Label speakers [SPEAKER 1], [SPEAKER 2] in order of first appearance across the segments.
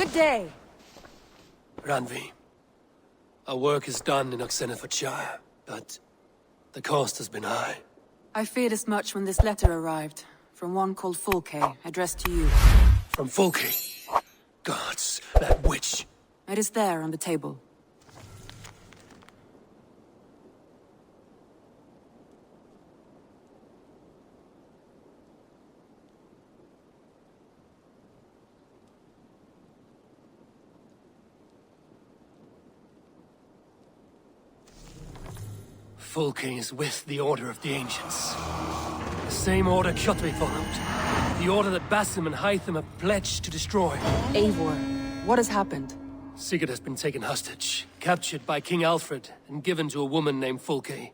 [SPEAKER 1] Good day.
[SPEAKER 2] Ranvi, our work is done in Oxenfordshire, but the cost has been high.
[SPEAKER 1] I feared as much when this letter arrived, from one called Fulke, addressed to you.
[SPEAKER 2] From Fulke? Gods, that witch!
[SPEAKER 1] It is there on the table.
[SPEAKER 2] Fulke is with the Order of the Ancients. The same order Kjotve followed. The order that Basim and Hytham have pledged to destroy.
[SPEAKER 1] Eivor, what has happened?
[SPEAKER 2] Sigurd has been taken hostage, captured by King Alfred, and given to a woman named Fulke.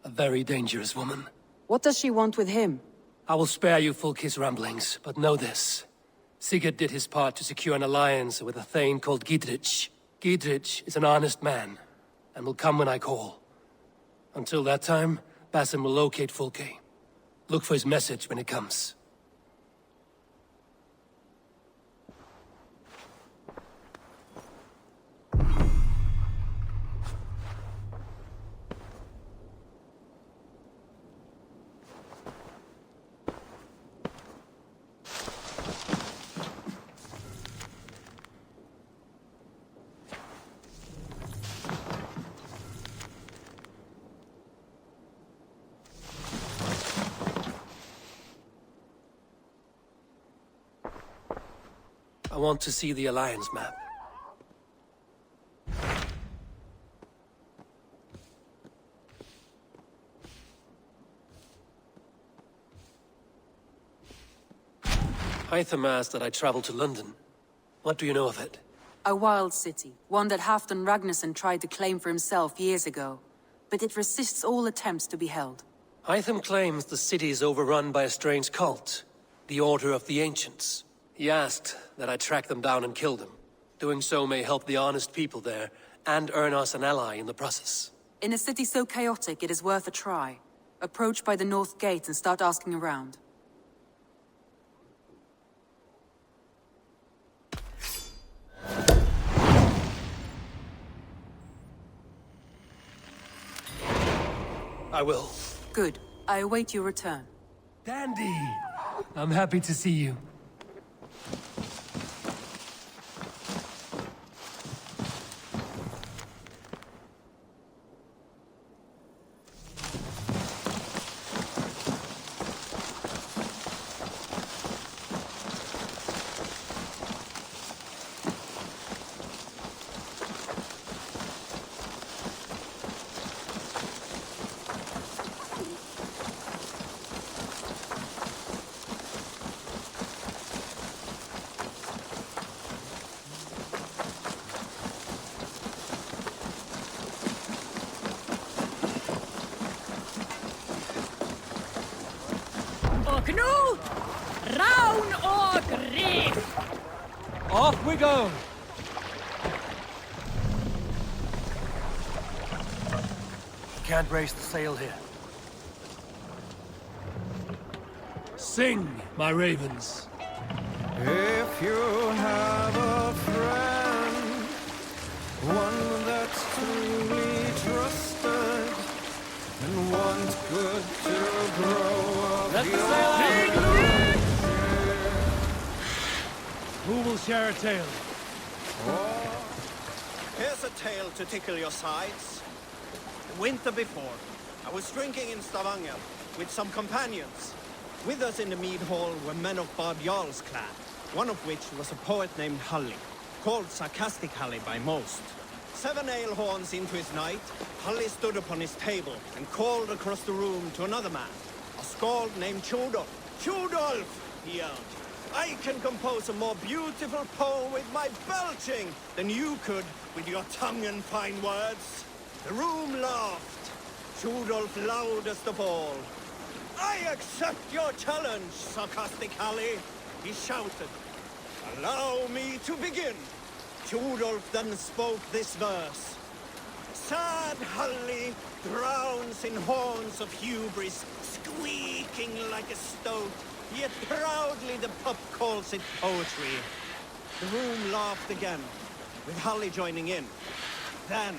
[SPEAKER 2] A very dangerous woman.
[SPEAKER 1] What does she want with him?
[SPEAKER 2] I will spare you Fulke's ramblings, but know this. Sigurd did his part to secure an alliance with a thane called Gidrich. Gidrich is an honest man, and will come when I call. Until that time, Basim will locate Fulke. Look for his message when it comes. I want to see the Alliance map. Hytham asked that I travel to London. What do you know of it?
[SPEAKER 1] A wild city, one that Halfdan Ragnarsson tried to claim for himself years ago. But it resists all attempts to be held.
[SPEAKER 2] Hytham claims the city is overrun by a strange cult, the Order of the Ancients. He asked that I track them down and kill them. Doing so may help the honest people there, and earn us an ally in the process.
[SPEAKER 1] In a city so chaotic, it is worth a try. Approach by the North Gate and start asking around.
[SPEAKER 2] I will.
[SPEAKER 1] Good. I await your return.
[SPEAKER 2] Dandy! I'm happy to see you.
[SPEAKER 3] Knut! Round or grip!
[SPEAKER 2] Off we go! Can't raise the sail here. Sing, my ravens.
[SPEAKER 4] If you have a friend, one that's truly trusted, and wants good to grow up.
[SPEAKER 2] Let the sail out! Who will share a tale?
[SPEAKER 4] Oh, here's a tale to tickle your sides. The winter before, I was drinking in Stavanger with some companions. With us in the mead hall were men of Bard Jarl's clan, one of which was a poet named Halli, called Sarcastic Halli by most. 7 ale horns into his night, Halli stood upon his table and called across the room to another man, a skald named Tjodolf. Tjodolf, he yelled, I can compose a more beautiful poem with my belching than you could with your tongue and fine words. The room laughed. Tjodolf loudest of all. I accept your challenge, Sarcastic Halli, he shouted. Allow me to begin. Tjodolf then spoke this verse. Sad Halli drowns in horns of hubris, squeaking like a stoat, yet proudly the pup calls it poetry. The room laughed again, with Halli joining in. Then,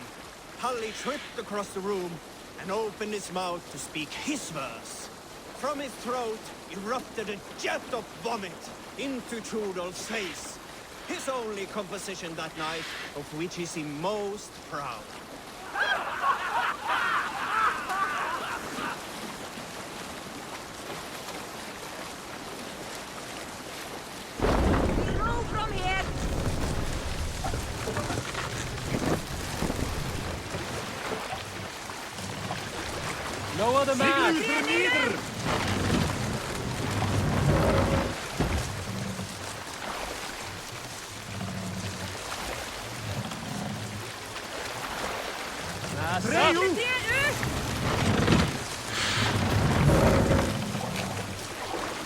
[SPEAKER 4] Halli tripped across the room and opened his mouth to speak his verse. From his throat erupted a jet of vomit into Trudolf's face. His only composition that night, of which he seemed most proud.
[SPEAKER 3] We roll from here.
[SPEAKER 2] No other man!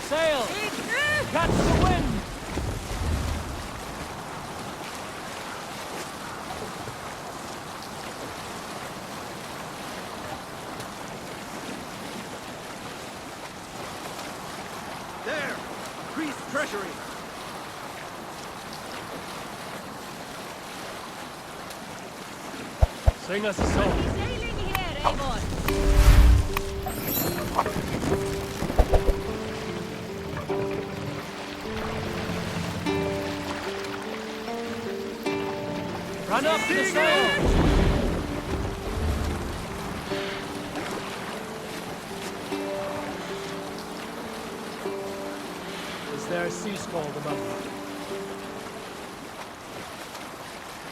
[SPEAKER 2] Sail! Catch the wind!
[SPEAKER 4] There! Priest's treasury!
[SPEAKER 2] Sing us a song.
[SPEAKER 3] He's sailing here, Eivor.
[SPEAKER 2] Run up to the sail! Is there a sea scald among them?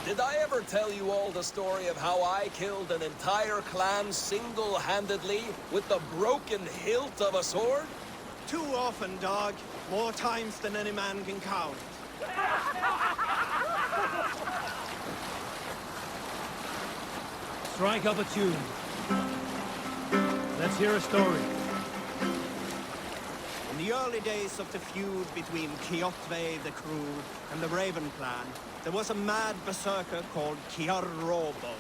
[SPEAKER 5] Did I ever tell you all the story of how I killed an entire clan single-handedly with the broken hilt of a sword?
[SPEAKER 4] Too often, dog. More times than any man can count.
[SPEAKER 2] Strike up a tune. Let's hear a story.
[SPEAKER 4] In the early days of the feud between Kjotve the Cruel and the Raven clan, there was a mad berserker called Kiar Robo.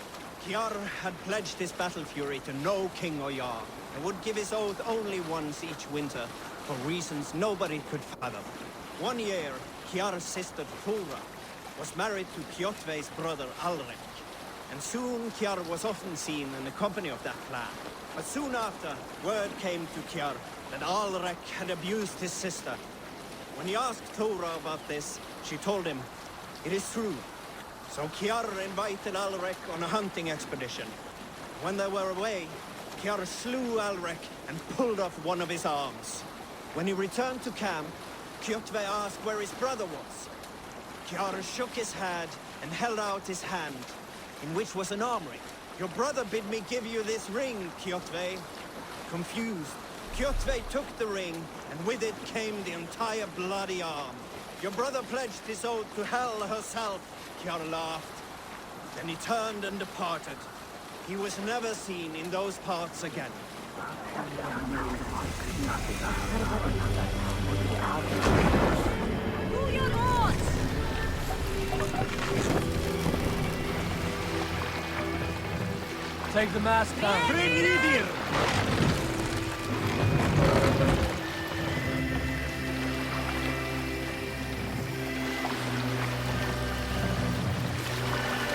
[SPEAKER 4] Kiar had pledged his battle fury to no king or jarl, and would give his oath only once each winter, for reasons nobody could fathom. One year, Kiar's sister Thora was married to Kjotve's brother Alrek, and soon Kiar was often seen in the company of that clan. But soon after, word came to Kiar that Alrek had abused his sister. When he asked Thora about this, she told him, "It is true." So Kiar invited Alrek on a hunting expedition. When they were away, Kiar slew Alrek and pulled off one of his arms. When he returned to camp, Kjotve asked where his brother was. Kiar shook his head and held out his hand, in which was an arm ring. "Your brother bid me give you this ring, Kjotve." Confused, Kjotve took the ring, and with it came the entire bloody arm. "Your brother pledged his oath to Hell herself," Kiar laughed. Then he turned and departed. He was never seen in those parts again.
[SPEAKER 3] Do your oars.
[SPEAKER 2] Take the mast down.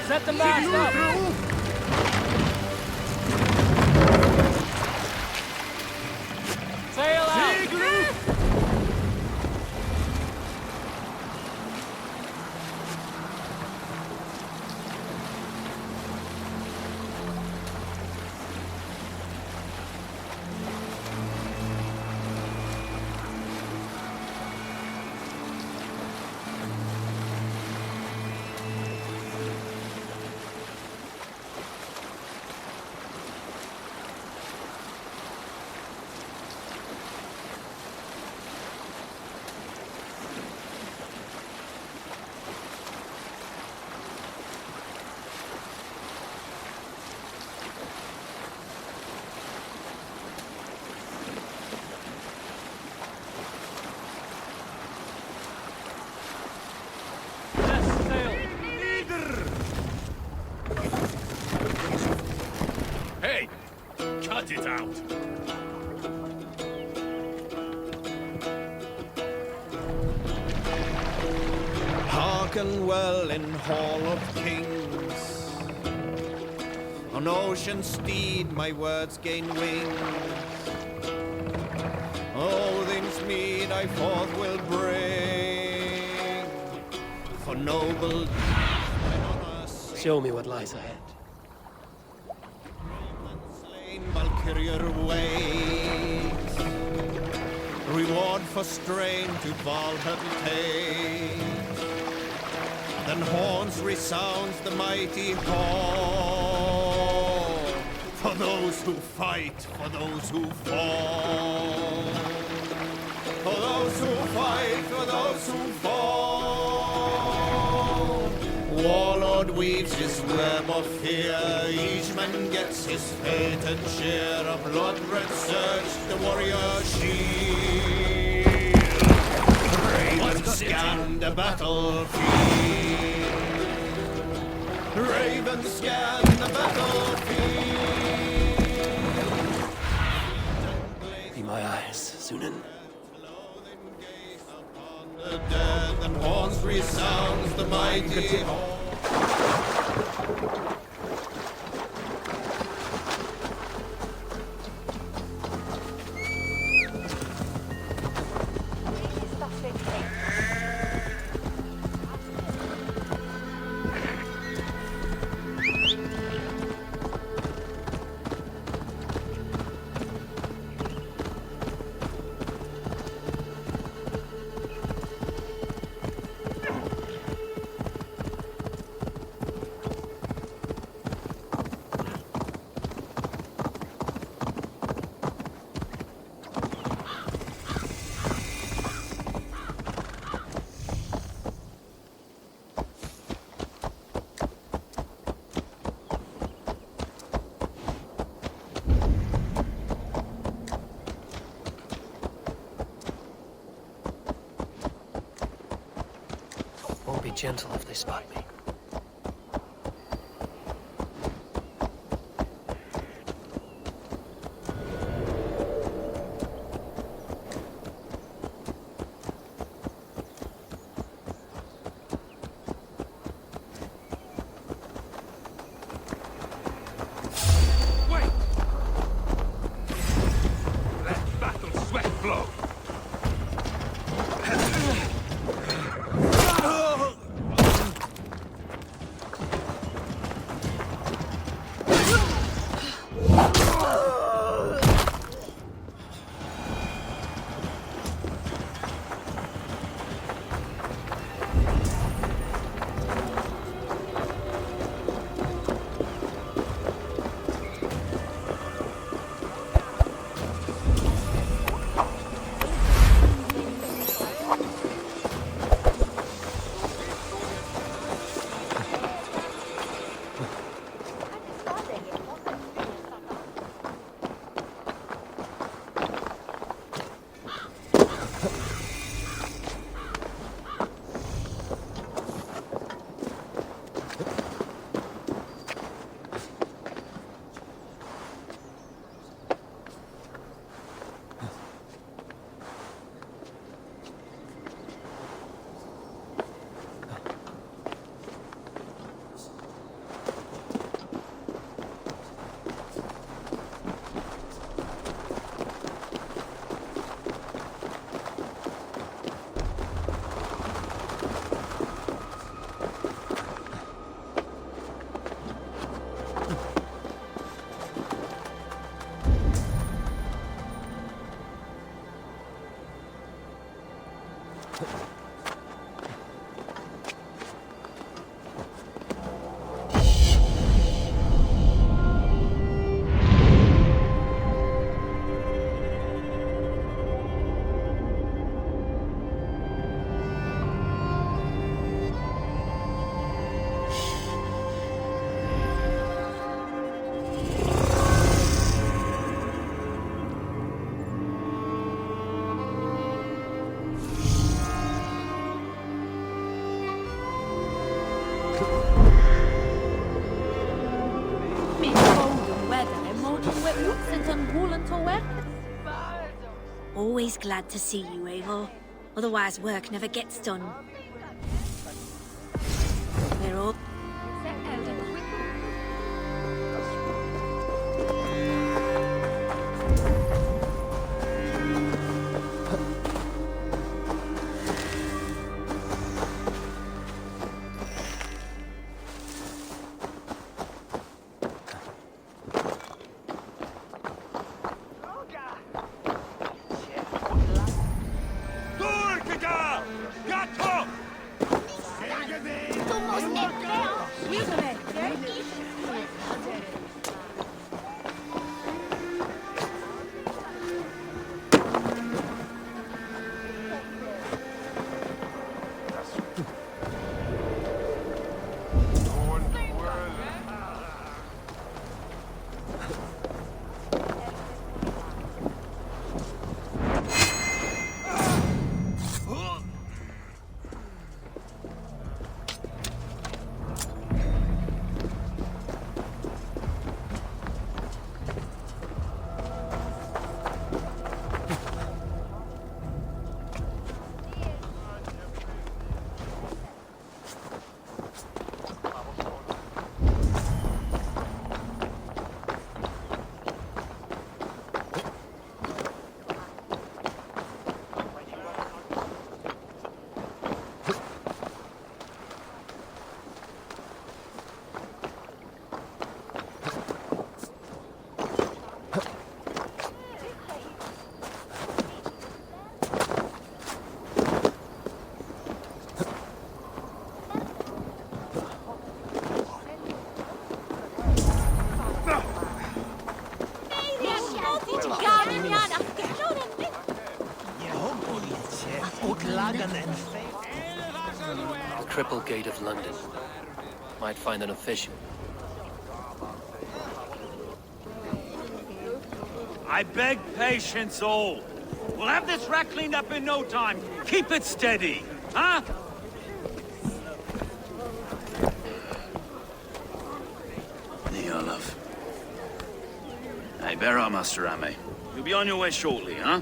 [SPEAKER 2] Set the mast up! Sail out!
[SPEAKER 6] Hey! Cut it out!
[SPEAKER 4] Hark spoken well in Hall of Kings. On ocean steed my words gain wings. Odin's mead I forth will bring. For noble deeds my honor
[SPEAKER 2] Show me what lies ahead.
[SPEAKER 4] slain Valkyrie waits. Reward for strain to Valhalla takes. Then horns resounds the mighty hall. For those who fight, for those who fall. For those who fight, for those who fall. Warlord weaves his web of fear. Each man gets his fated share. A blood-red surge, the warrior shield. Ravens scan the battlefield. Ravens scan the battlefield.
[SPEAKER 2] Be my eyes, Sunan.
[SPEAKER 4] The dead and horns resounds the mighty hall.
[SPEAKER 2] Be gentle if they spot me.
[SPEAKER 6] Wait! Let battle sweat flow!
[SPEAKER 7] Always glad to see you, Eivor. Otherwise work never gets done.
[SPEAKER 3] Herald.
[SPEAKER 2] The triple gate of London. Might find an official.
[SPEAKER 6] I beg patience, all. We'll have this wreck cleaned up in no time. Keep it steady, huh?
[SPEAKER 7] Neolov. Hey, bear up, Master Ame. You'll be on your way shortly, huh?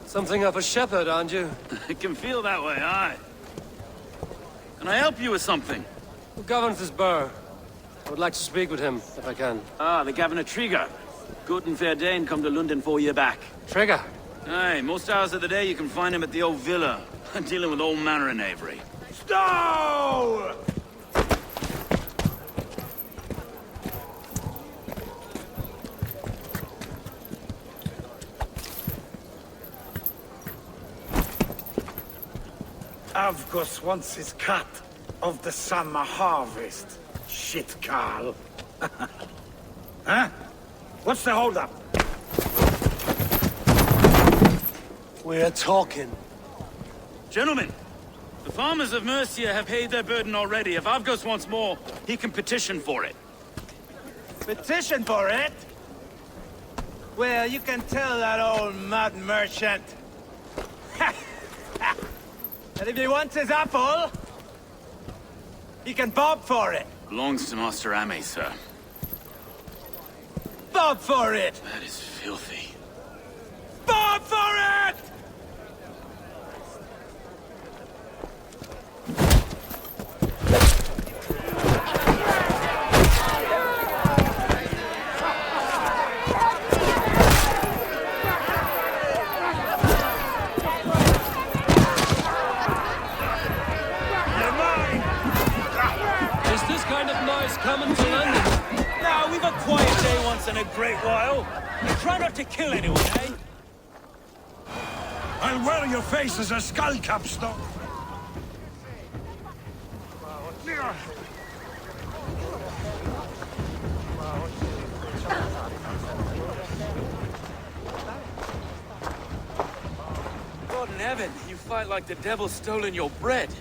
[SPEAKER 2] Something of a shepherd, aren't you?
[SPEAKER 7] It can feel that way, aye. Can I help you with something?
[SPEAKER 2] Who governs this burgh? I would like to speak with him, if I can.
[SPEAKER 7] Ah, the Governor Trigger. Good and fair Dane come to London 4 year back.
[SPEAKER 2] Trigger!
[SPEAKER 7] Aye, most hours of the day you can find him at the old villa, dealing with all manner of knavery.
[SPEAKER 6] Stow!
[SPEAKER 8] Avgos wants his cut of the summer harvest. Shit, Carl. Huh? What's the holdup?
[SPEAKER 2] We're talking.
[SPEAKER 7] Gentlemen, the farmers of Mercia have paid their burden already. If Avgos wants more, he can petition for it.
[SPEAKER 8] Petition for it? Well, you can tell that old mud merchant. And if he wants his apple, he can bob for it.
[SPEAKER 7] Belongs to Master Ame, sir.
[SPEAKER 8] Bob for it!
[SPEAKER 7] That is filthy.
[SPEAKER 8] Bob for it!
[SPEAKER 2] Coming to London.
[SPEAKER 6] Now, we've a quiet day once in a great while. Try not to kill anyone, eh?
[SPEAKER 8] I'll wear your face as a skull capstone.
[SPEAKER 7] God in heaven, you fight like the devil's stolen your bread.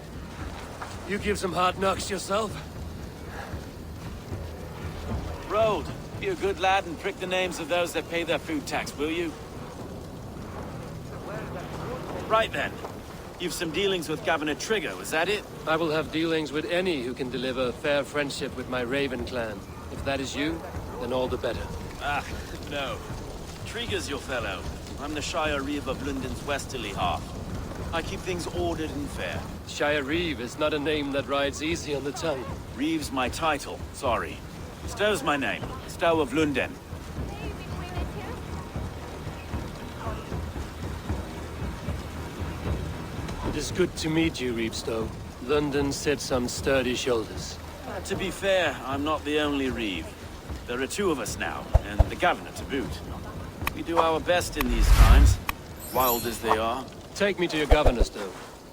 [SPEAKER 2] You give some hard knocks yourself.
[SPEAKER 7] Road, be a good lad and prick the names of those that pay their food tax, will you? Right then. You've some dealings with Governor Trigger, was that it?
[SPEAKER 2] I will have dealings with any who can deliver fair friendship with my Raven clan. If that is you, then all the better.
[SPEAKER 7] Ah, no. Trigger's your fellow. I'm the Shire Reeve of London's westerly half.
[SPEAKER 6] I keep things ordered and fair.
[SPEAKER 2] Shire Reeve is not a name that rides easy on the tongue.
[SPEAKER 6] Reeve's my title, sorry. Stow's my name. Stow of Lunden.
[SPEAKER 2] It is good to meet you, Reevestow. London set some sturdy shoulders.
[SPEAKER 6] To be fair, I'm not the only Reeve. There are two of us now, and the governor to boot. We do our best in these times, wild as they are.
[SPEAKER 2] Take me to your governor, Stow.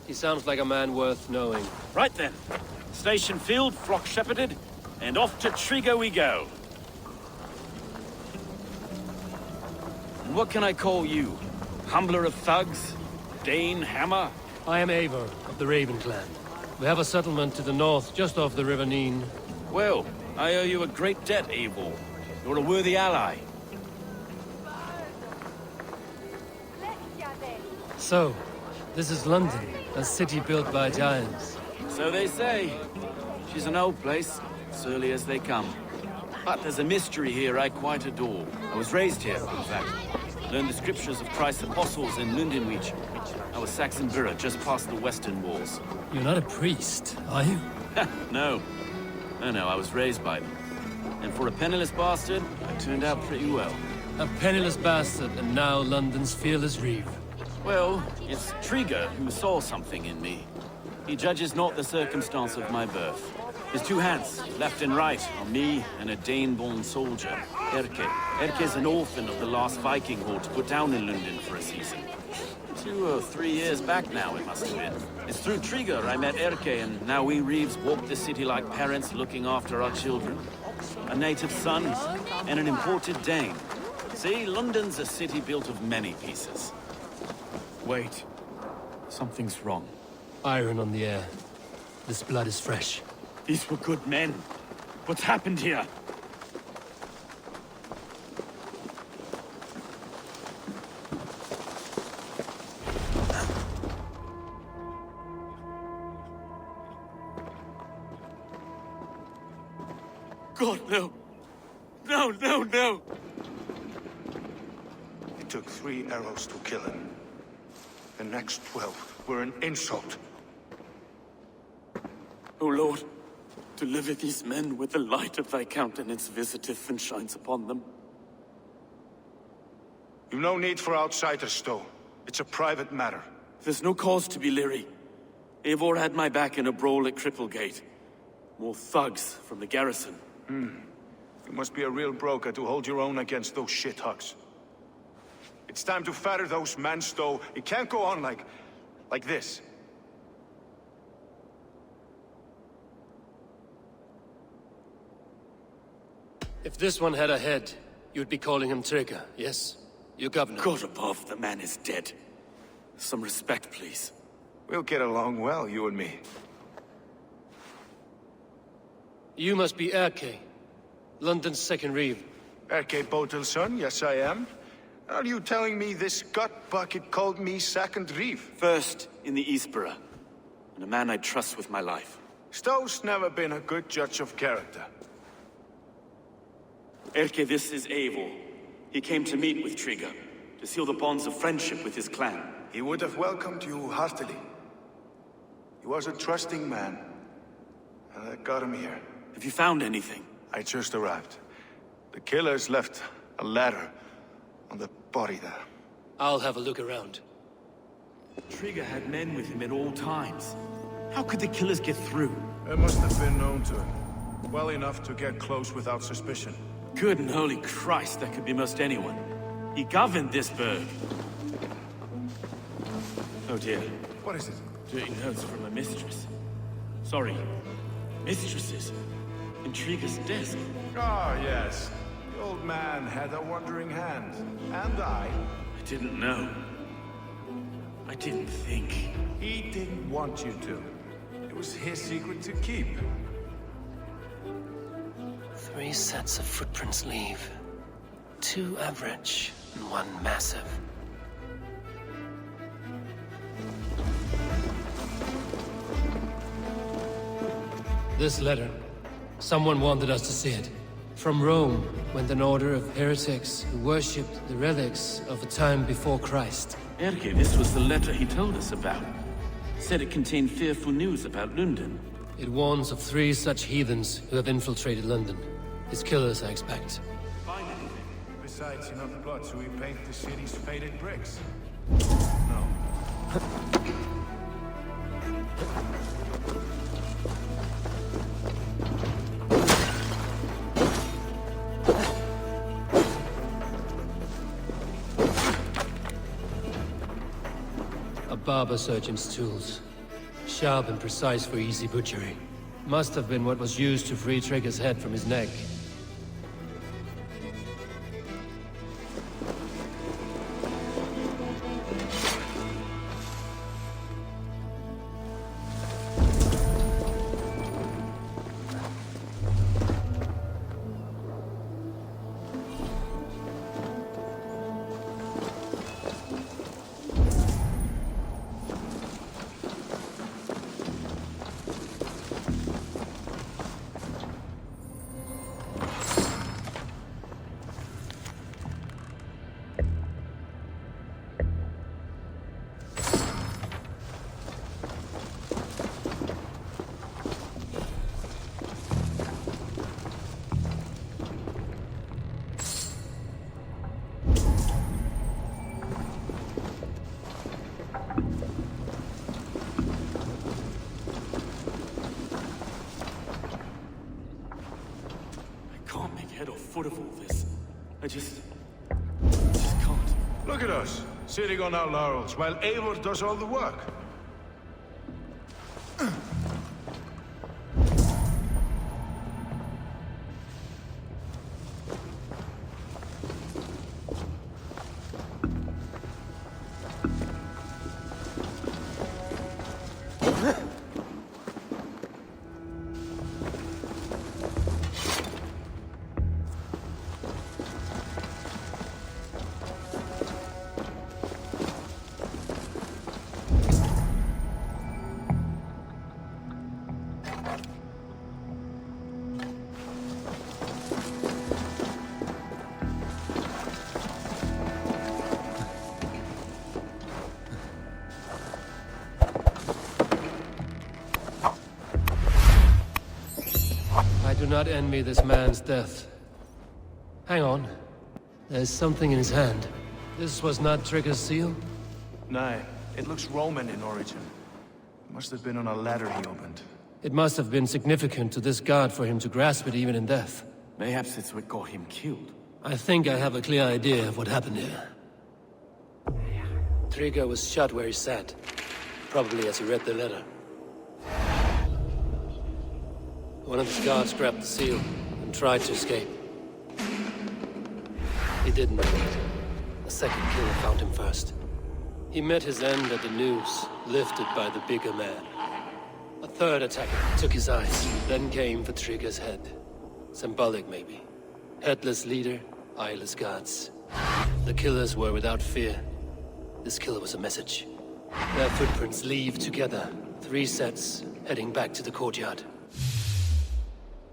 [SPEAKER 2] He sounds like a man worth knowing.
[SPEAKER 6] Right then. Station filled, flock shepherded, and off to Trigo we go. And what can I call you? Humbler of thugs? Dane Hammer?
[SPEAKER 2] I am Eivor, of the Raven clan. We have a settlement to the north, just off the River Neen.
[SPEAKER 6] Well, I owe you a great debt, Eivor. You're a worthy ally.
[SPEAKER 2] So, this is London, a city built by giants.
[SPEAKER 6] So they say. She's an old place, surly as they come. But there's a mystery here I quite adore. I was raised here, in fact. Learned the scriptures of Christ's apostles in Lundenwich. Our Saxon borough just past the western walls.
[SPEAKER 2] You're not a priest, are you?
[SPEAKER 6] No. No, I was raised by them. And for a penniless bastard, I turned out pretty well.
[SPEAKER 2] A penniless bastard, and now London's fearless Reeve.
[SPEAKER 6] Well, it's Trigger who saw something in me. He judges not the circumstance of my birth. His two hands, left and right, are me and a Dane-born soldier, Erke. Erke's an orphan of the last Viking horde put down in London for a season. 2 or 3 years back now, it must have been. It's through Trigger I met Erke, and now we Reeves walk the city like parents looking after our children. A native son and an imported Dane. See, London's a city built of many pieces. Wait. Something's wrong.
[SPEAKER 2] Iron on the air. This blood is fresh.
[SPEAKER 6] These were good men. What's happened here? God, no. No.
[SPEAKER 8] It took 3 arrows to kill him. The next 12 were an insult.
[SPEAKER 6] O Lord, deliver these men with the light of thy countenance visiteth and shines upon them.
[SPEAKER 8] You've no need for outsiders, Stow. It's a private matter.
[SPEAKER 6] There's no cause to be leery. Eivor had my back in a brawl at Cripplegate. More thugs from the garrison.
[SPEAKER 8] You must be a real broker to hold your own against those shithugs. It's time to fetter those men, Stow. It can't go on like this.
[SPEAKER 2] If this one had a head, you'd be calling him Trigger, yes? Your governor.
[SPEAKER 6] God above, the man is dead. Some respect, please.
[SPEAKER 8] We'll get along well, you and me.
[SPEAKER 2] You must be Erke, London's second Reeve.
[SPEAKER 8] Erke Botel's son, yes I am. Are you telling me this gut bucket called me second Reeve?
[SPEAKER 6] First in the Eastborough, and a man I trust with my life.
[SPEAKER 8] Stow's never been a good judge of character.
[SPEAKER 6] Erke, this is Eivor. He came to meet with Trigger, to seal the bonds of friendship with his clan.
[SPEAKER 8] He would have welcomed you heartily. He was a trusting man, and I got him here.
[SPEAKER 6] Have you found anything?
[SPEAKER 8] I just arrived. The killers left a ladder on the body there.
[SPEAKER 2] I'll have a look around.
[SPEAKER 6] Trigger had men with him at all times. How could the killers get through?
[SPEAKER 8] It must have been known to him. Well enough to get close without suspicion.
[SPEAKER 6] Good and holy Christ, that could be most anyone. He governed this burg. Oh dear.
[SPEAKER 8] What is it?
[SPEAKER 6] Dirty notes from a mistress. Sorry, mistresses. In Trigger's desk.
[SPEAKER 8] Ah, yes. The old man had a wandering hand. And I
[SPEAKER 6] didn't know. I didn't think.
[SPEAKER 8] He didn't want you to. It was his secret to keep.
[SPEAKER 2] 3 sets of footprints leave. 2 average and 1 massive. This letter. Someone wanted us to see it. From Rome went an order of heretics who worshipped the relics of a time before Christ.
[SPEAKER 7] Erke, this was the letter he told us about. Said it contained fearful news about London.
[SPEAKER 2] It warns of 3 such heathens who have infiltrated London. His killers, I expect.
[SPEAKER 9] Besides, enough blood to repaint the city's faded bricks. No.
[SPEAKER 2] A barber surgeon's tools. Sharp and precise for easy butchery. Must have been what was used to free Trigger's head from his neck.
[SPEAKER 7] Of all this. I just can't.
[SPEAKER 9] Look at us, sitting on our laurels while Eivor does all the work.
[SPEAKER 2] I do not envy this man's death. Hang on. There's something in his hand. This was not Trigger's seal?
[SPEAKER 9] No, it looks Roman in origin. Must have been on a ladder he opened.
[SPEAKER 2] It must have been significant to this god for him to grasp it even in death.
[SPEAKER 7] Mayhaps it's what got him killed.
[SPEAKER 2] I think I have a clear idea of what happened here. Trigger was shot where he sat. Probably as he read the letter. One of his guards grabbed the seal and tried to escape. He didn't make it. A second killer found him first. He met his end at the noose, lifted by the bigger man. A third attacker took his eyes, then came for Trigger's head. Symbolic, maybe. Headless leader, eyeless guards. The killers were without fear. This killer was a message. Their footprints leave together. 3 sets, heading back to the courtyard.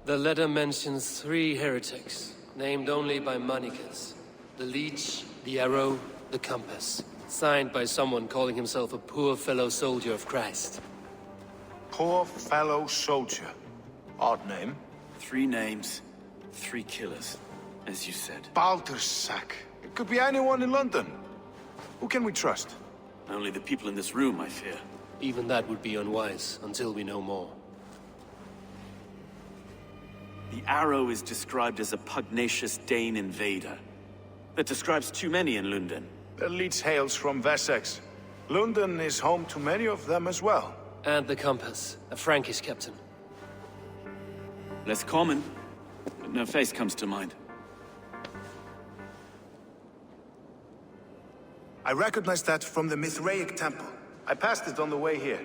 [SPEAKER 2] The letter mentions 3 heretics, named only by monikers. The leech, the arrow, the compass. Signed by someone calling himself a poor fellow soldier of Christ.
[SPEAKER 9] Poor fellow soldier. Odd name.
[SPEAKER 7] 3 names, 3 killers, as you said.
[SPEAKER 9] Baldersack. It could be anyone in London. Who can we trust?
[SPEAKER 7] Only the people in this room, I fear.
[SPEAKER 2] Even that would be unwise, until we know more.
[SPEAKER 7] The arrow is described as a pugnacious Dane invader. That describes too many in London.
[SPEAKER 9] The leech hails from Wessex. London is home to many of them as well.
[SPEAKER 2] And the compass, a Frankish captain.
[SPEAKER 7] Less common, but no face comes to mind.
[SPEAKER 9] I recognize that from the Mithraic temple. I passed it on the way here.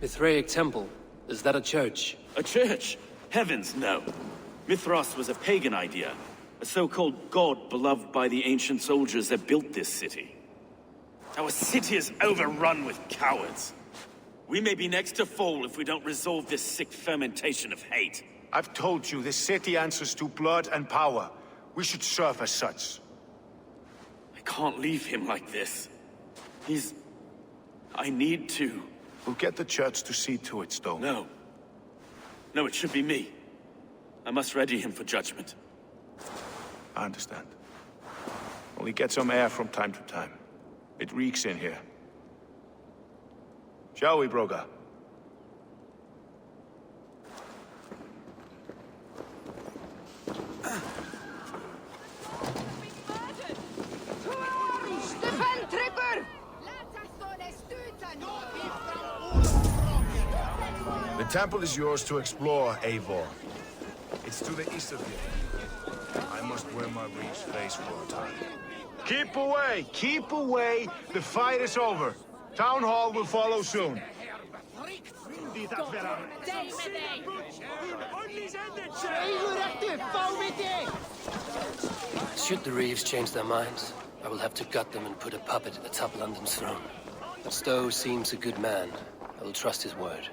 [SPEAKER 2] Mithraic temple? Is that a church?
[SPEAKER 7] A church? Heavens, no. Mithras was a pagan idea. A so-called god beloved by the ancient soldiers that built this city. Our city is overrun with cowards. We may be next to fall if we don't resolve this sick fermentation of hate.
[SPEAKER 9] I've told you, this city answers to blood and power. We should serve as such.
[SPEAKER 7] I can't leave him like this. I need to.
[SPEAKER 9] We'll get the church to see to it, Stone.
[SPEAKER 7] No. No, it should be me. I must ready him for judgment.
[SPEAKER 9] I understand. Only get some air from time to time. It reeks in here. Shall we, Broga? The temple is yours to explore, Eivor. It's to the east of here. I must wear my reef's face for a time. Keep away! Keep away! The fight is over. Town Hall will follow soon.
[SPEAKER 2] Should the Reeves change their minds, I will have to gut them and put a puppet atop London's throne. But Stowe seems a good man. I will trust his word.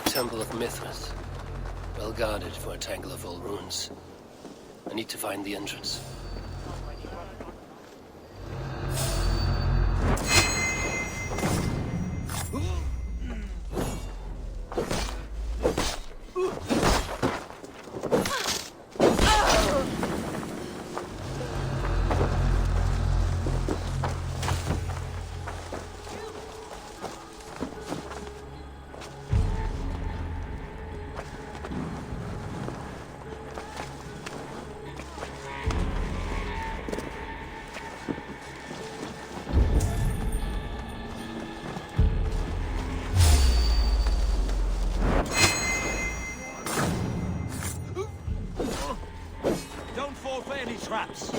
[SPEAKER 2] Temple of Mithras. Well guarded for a tangle of old ruins. I need to find the entrance.
[SPEAKER 5] Traps.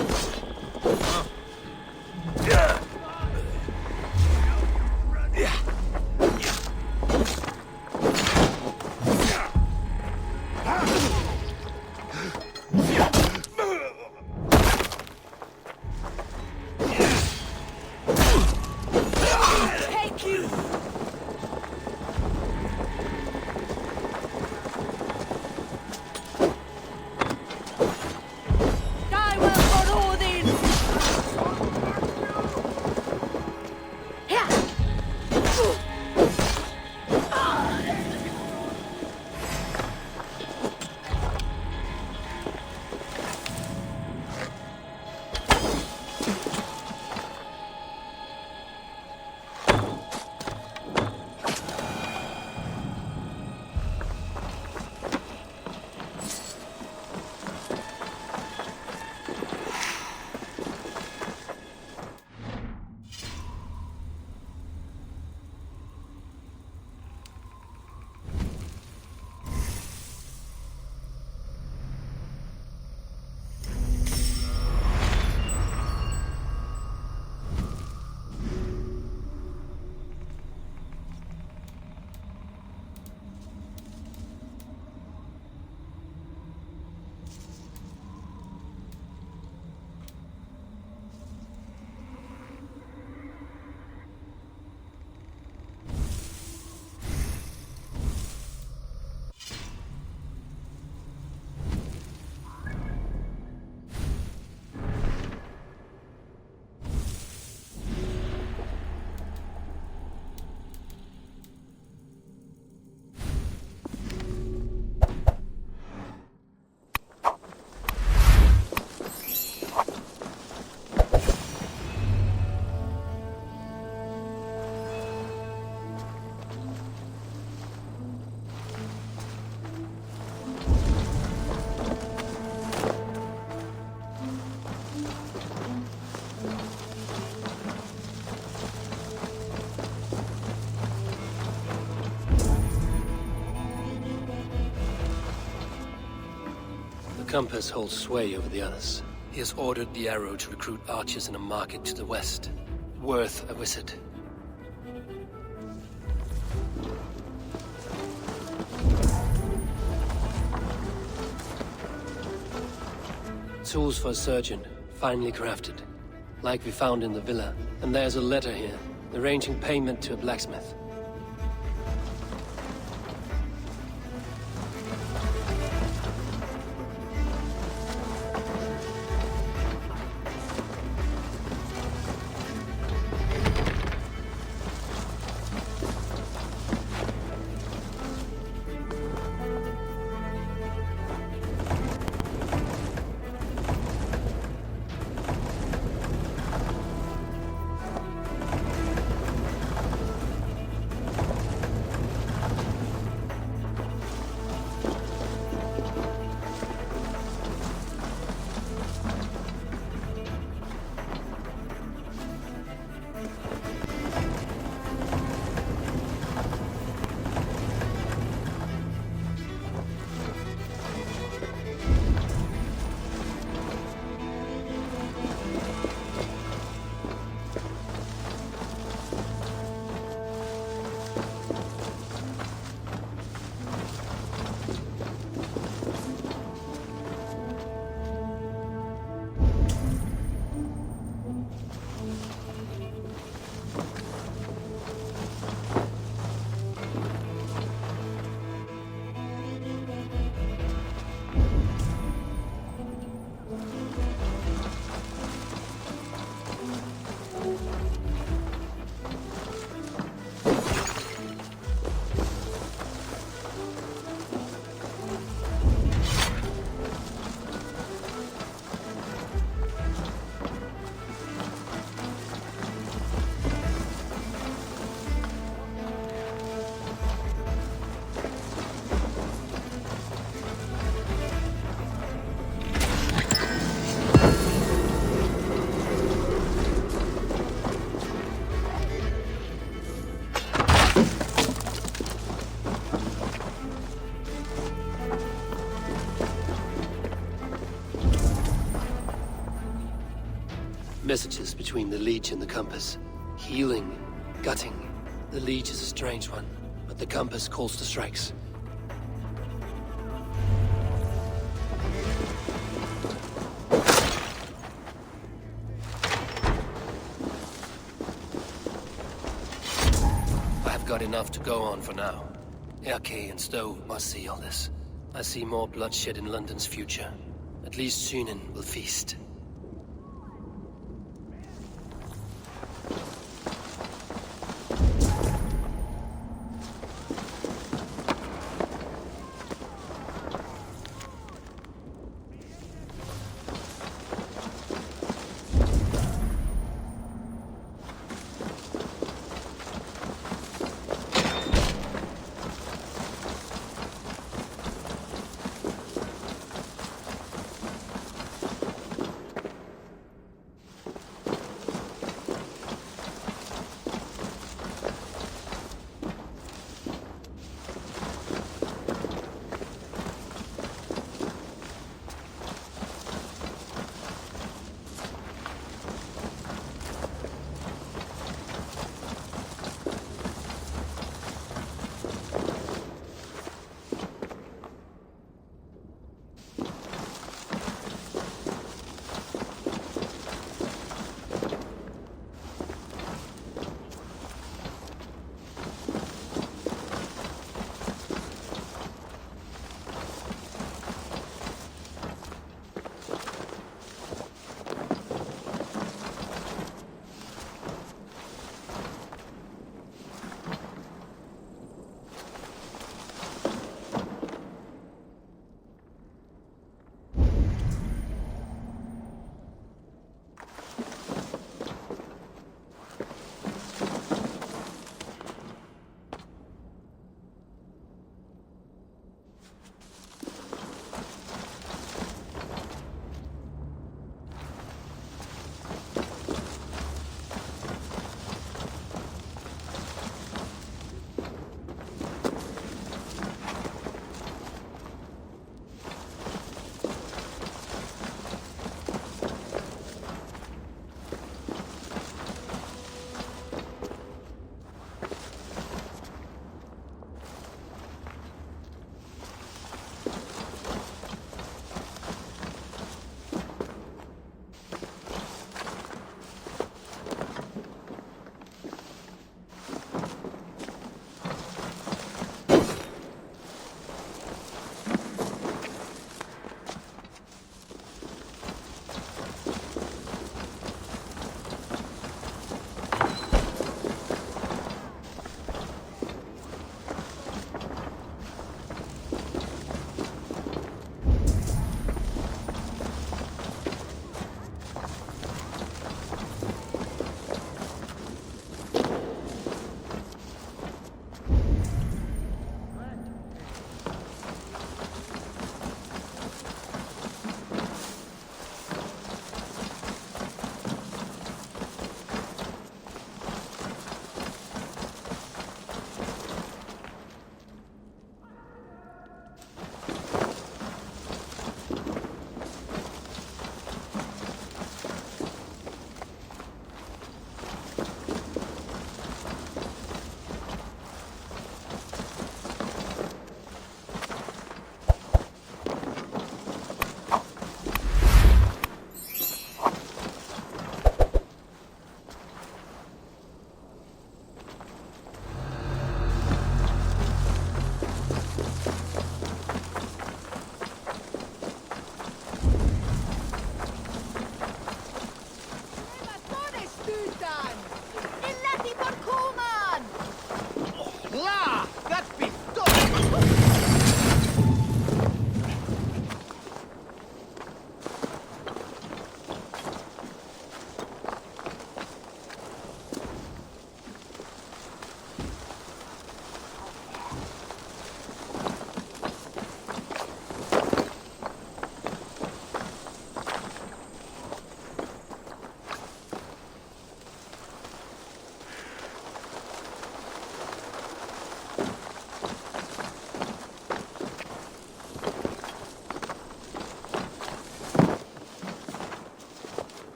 [SPEAKER 2] compass holds sway over the others. He has ordered the arrow to recruit archers in a market to the west. Worth a visit. Tools for a surgeon, finely crafted. Like we found in the villa. And there's a letter here, arranging payment to a blacksmith. Messages between the leech and the compass. Healing, gutting. The leech is a strange one, but the compass calls to strikes. I have got enough to go on for now. Erke and Stowe must see all this. I see more bloodshed in London's future. At least Sunan will feast.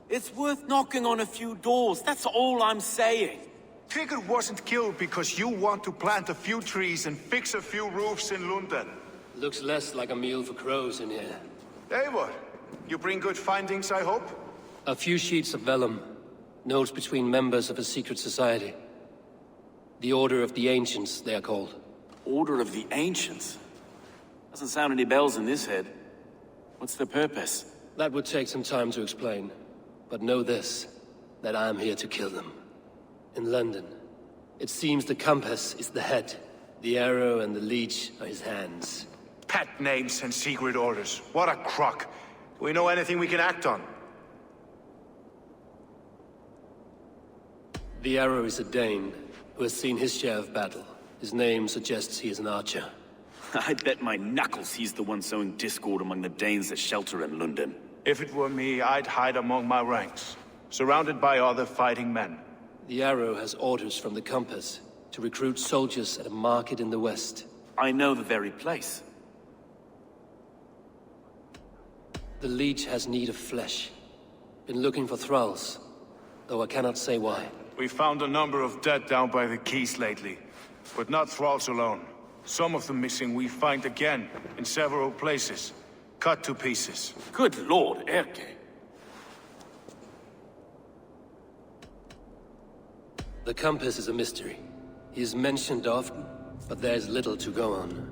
[SPEAKER 6] It's worth knocking on a few doors, that's all I'm saying.
[SPEAKER 9] Trigger wasn't killed because you want to plant a few trees and fix a few roofs in London.
[SPEAKER 2] Looks less like a meal for crows in here.
[SPEAKER 9] Eivor, you bring good findings, I hope?
[SPEAKER 2] A few sheets of vellum. Notes between members of a secret society. The Order of the Ancients, they are called.
[SPEAKER 6] Order of the Ancients? Doesn't sound any bells in this head. What's the purpose?
[SPEAKER 2] That would take some time to explain. But know this, that I am here to kill them. In London, it seems the compass is the head. The arrow and the leech are his hands.
[SPEAKER 9] Pet names and secret orders. What a crock. Do we know anything we can act on?
[SPEAKER 2] The arrow is a Dane, who has seen his share of battle. His name suggests he is an archer.
[SPEAKER 6] I bet my knuckles he's the one sowing discord among the Danes that shelter in London.
[SPEAKER 9] If it were me, I'd hide among my ranks, surrounded by other fighting men.
[SPEAKER 2] The arrow has orders from the compass to recruit soldiers at a market in the west.
[SPEAKER 6] I know the very place.
[SPEAKER 2] The leech has need of flesh. Been looking for thralls, though I cannot say why.
[SPEAKER 9] We found a number of dead down by the quays lately, but not thralls alone. Some of the missing we find again in several places, cut to pieces.
[SPEAKER 6] Good lord, Erke.
[SPEAKER 2] The compass is a mystery. He is mentioned often, but there's little to go on.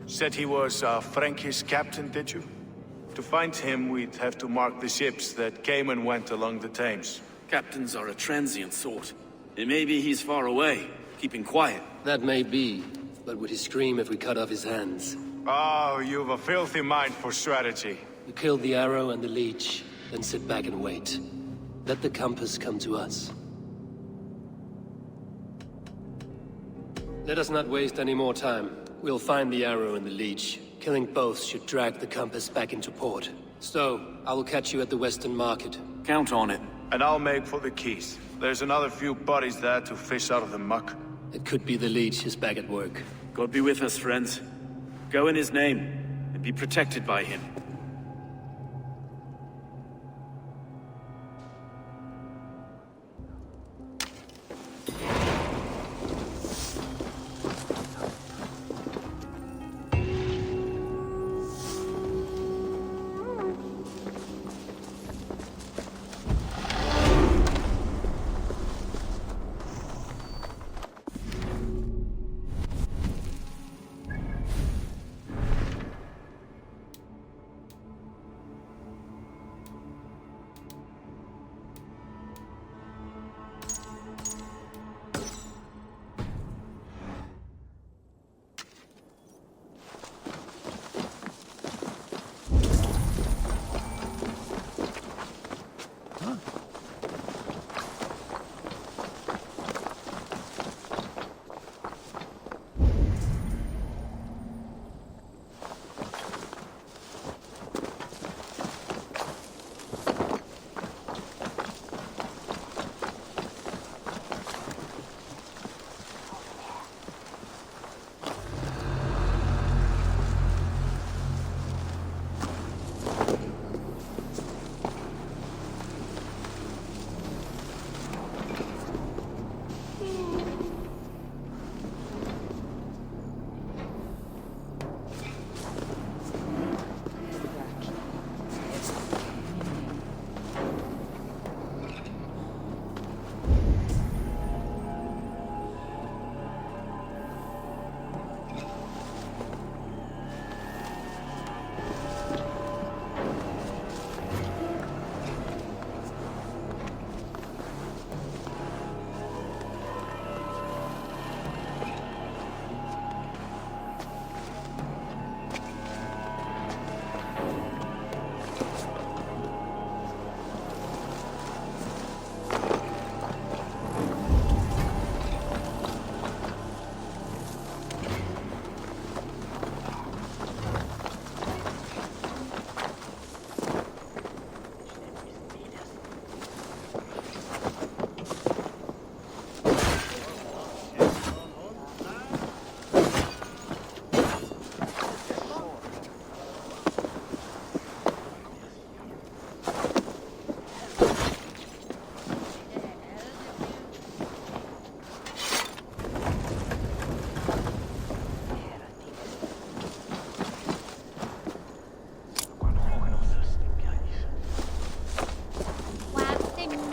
[SPEAKER 9] Said he was a Frankish captain, did you? To find him, we'd have to mark the ships that came and went along the Thames.
[SPEAKER 6] Captains are a transient sort. It may be he's far away, keeping quiet.
[SPEAKER 2] That may be, but would he scream if we cut off his hands?
[SPEAKER 9] Oh, you've a filthy mind for strategy.
[SPEAKER 2] We kill the arrow and the leech, then sit back and wait. Let the compass come to us. Let us not waste any more time. We'll find the arrow and the leech. Killing both should drag the compass back into port. So, I will catch you at the Western Market.
[SPEAKER 6] Count on it.
[SPEAKER 9] And I'll make for the quays. There's another few bodies there to fish out of the muck.
[SPEAKER 2] It could be the leech is back at work.
[SPEAKER 6] God be with us, friends. Go in his name, and be protected by him.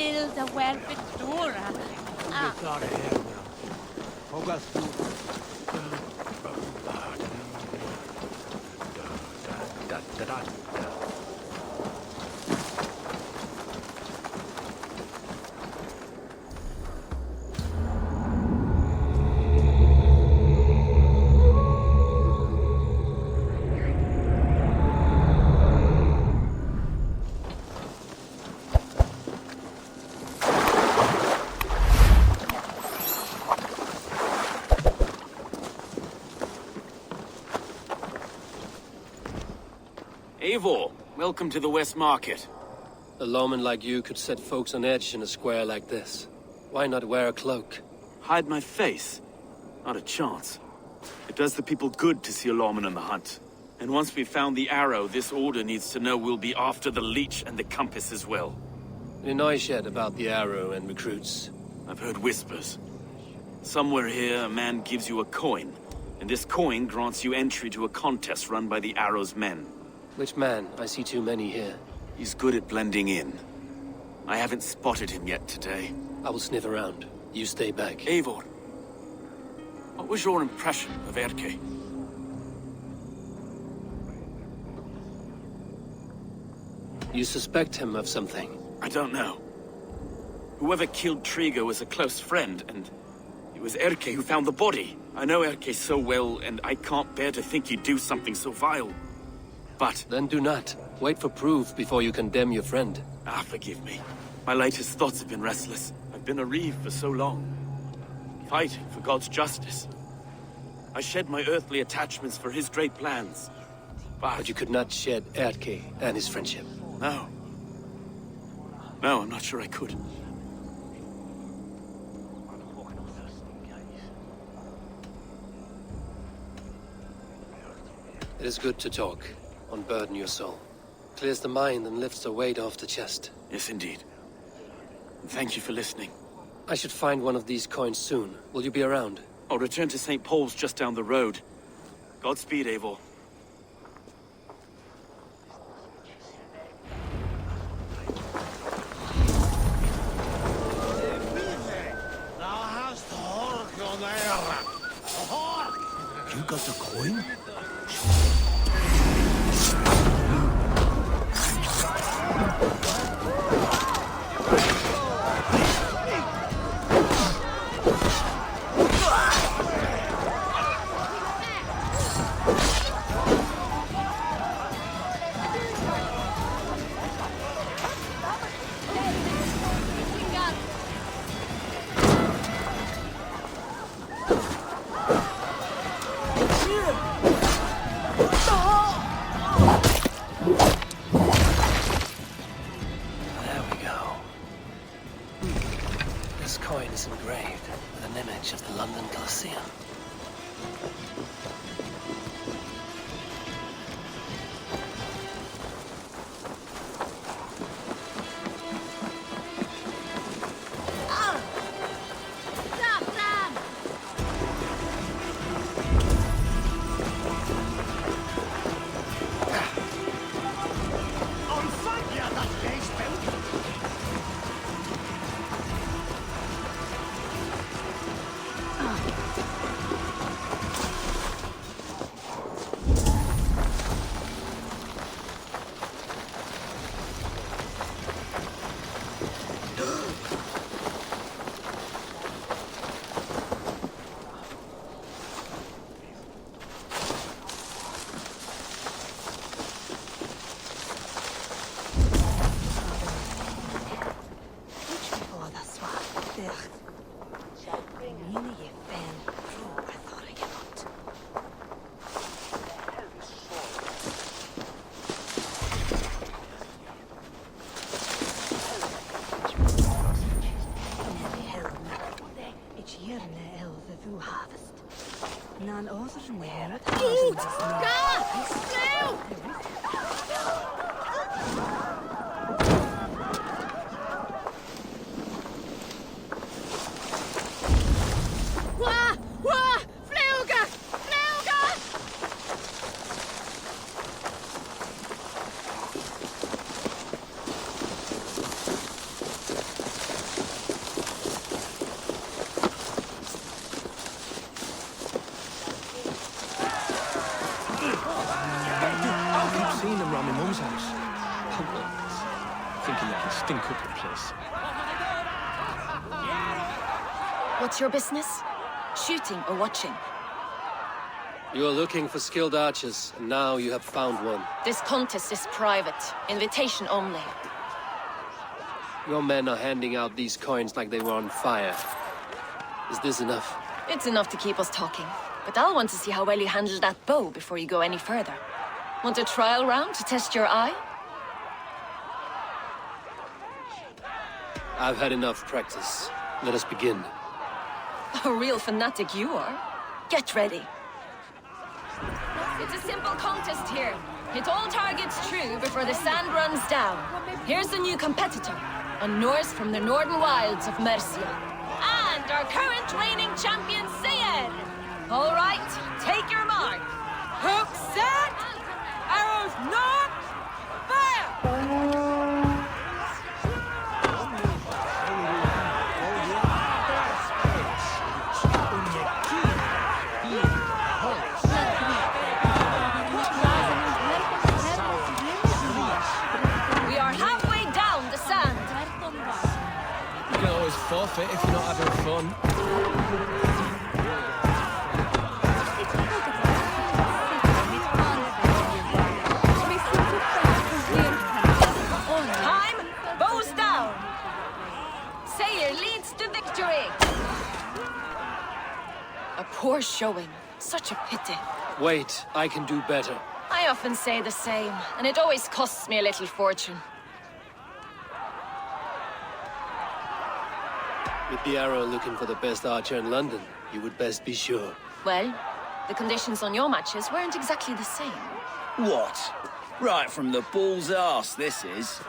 [SPEAKER 3] Will the werpet dora.
[SPEAKER 6] Eivor, welcome to the West Market.
[SPEAKER 2] A lawman like you could set folks on edge in a square like this. Why not wear a cloak?
[SPEAKER 6] Hide my face? Not a chance. It does the people good to see a lawman on the hunt. And once we've found the arrow, this order needs to know we'll be after the leech and the compass as well.
[SPEAKER 2] Any noise yet about the arrow and recruits?
[SPEAKER 6] I've heard whispers. Somewhere here, a man gives you a coin, and this coin grants you entry to a contest run by the arrow's men.
[SPEAKER 2] Which man? I see too many here.
[SPEAKER 6] He's good at blending in. I haven't spotted him yet today.
[SPEAKER 2] I will sniff around. You stay back.
[SPEAKER 6] Eivor, what was your impression of Erke?
[SPEAKER 2] You suspect him of something?
[SPEAKER 6] I don't know. Whoever killed Triga was a close friend, and it was Erke who found the body. I know Erke so well, and I can't bear to think he'd do something so vile. But...
[SPEAKER 2] Then do not. Wait for proof before you condemn your friend.
[SPEAKER 6] Forgive me. My latest thoughts have been restless. I've been a reeve for so long. Fighting for God's justice. I shed my earthly attachments for his great plans.
[SPEAKER 2] But you could not shed Erke and his friendship.
[SPEAKER 6] No. No, I'm not sure I could.
[SPEAKER 2] It is good to talk. Unburden your soul. Clears the mind and lifts the weight off the chest.
[SPEAKER 6] Yes, indeed. And thank you for listening.
[SPEAKER 2] I should find one of these coins soon. Will you be around?
[SPEAKER 6] I'll return to St. Paul's just down the road. Godspeed, Eivor.
[SPEAKER 9] You got a coin?
[SPEAKER 2] Of the London Coliseum.
[SPEAKER 10] thinking they can stink up the place.
[SPEAKER 11] What's your business? Shooting or watching?
[SPEAKER 2] You are looking for skilled archers, and now you have found one.
[SPEAKER 11] This contest is private. Invitation only.
[SPEAKER 2] Your men are handing out these coins like they were on fire. Is this enough?
[SPEAKER 11] It's enough to keep us talking. But I'll want to see how well you handle that bow before you go any further. Want a trial round to test your eye?
[SPEAKER 2] I've had enough practice. Let us begin.
[SPEAKER 11] A real fanatic you are. Get ready. It's a simple contest here. Hit all targets true before the sand runs down. Here's a new competitor. A Norse from the northern wilds of Mercia. And our current reigning champion, Seir. All right, take your mark.
[SPEAKER 3] Hook set! Arrows not! Fire!
[SPEAKER 11] We are halfway down the sand.
[SPEAKER 10] You can always forfeit if you're not having fun.
[SPEAKER 11] Time, bows down. Seir leads to victory. A poor showing. Such a pity.
[SPEAKER 2] Wait, I can do better.
[SPEAKER 11] I often say the same, and it always costs me a little fortune.
[SPEAKER 2] With the arrow looking for the best archer in London, you would best be sure.
[SPEAKER 11] Well, the conditions on your matches weren't exactly the same.
[SPEAKER 12] What? Right from the bull's arse, this is.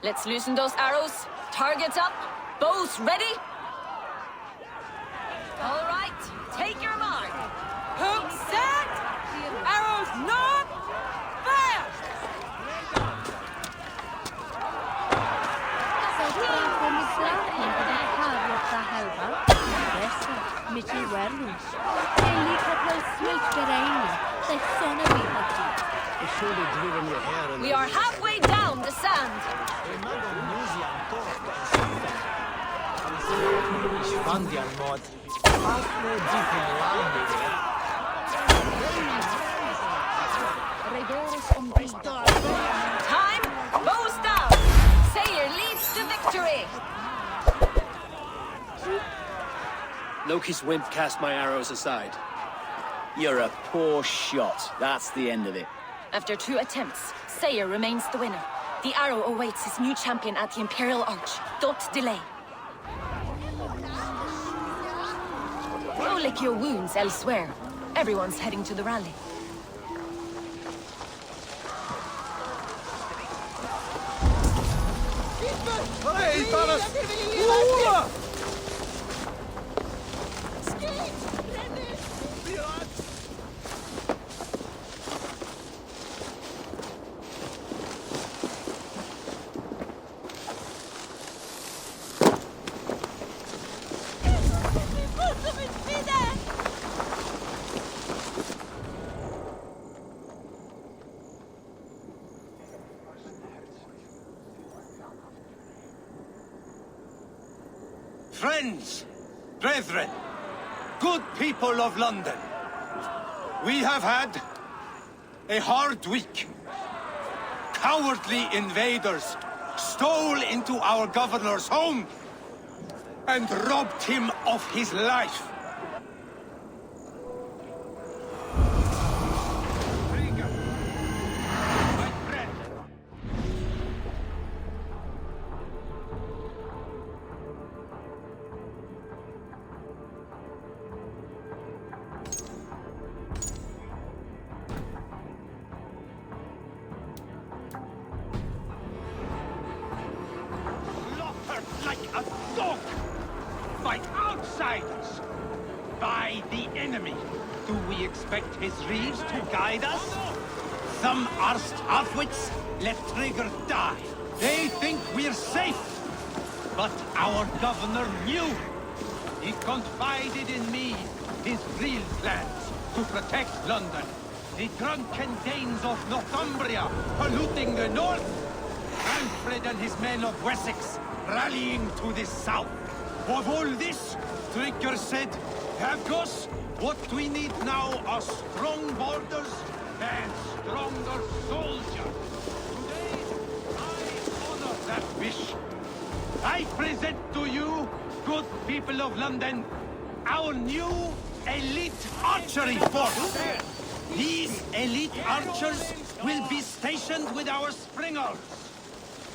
[SPEAKER 11] Let's loosen those arrows. Targets up. Bows ready. All right, take your mark.
[SPEAKER 3] Hook set! Arrows not! Fire!
[SPEAKER 11] We are halfway down the sand. Time, bows down. Seir leads to victory.
[SPEAKER 2] Loki's wind cast my arrows aside.
[SPEAKER 12] You're a poor shot. That's the end of it.
[SPEAKER 11] After 2 attempts, Seir remains the winner. The arrow awaits his new champion at the Imperial Arch. Don't delay. Go lick your wounds elsewhere. Everyone's heading to the rally.
[SPEAKER 8] Friends, brethren, good people of London, we have had a hard week. Cowardly invaders stole into our governor's home and robbed him of his life. Like a dog by outsiders, by the enemy. Do we expect his reeves to guide us? Some arsed halfwits let Trigger die. They think we're safe. But our governor knew. He confided in me his real plans to protect London. The drunken Danes of Northumbria polluting the north, Alfred and his men of Wessex rallying to the south. Of all this, Trigger said, Havgos, what we need now are strong borders and stronger soldiers. Today, I honor that wish. I present to you, good people of London, our new elite archery force. These elite archers will be stationed with our springers,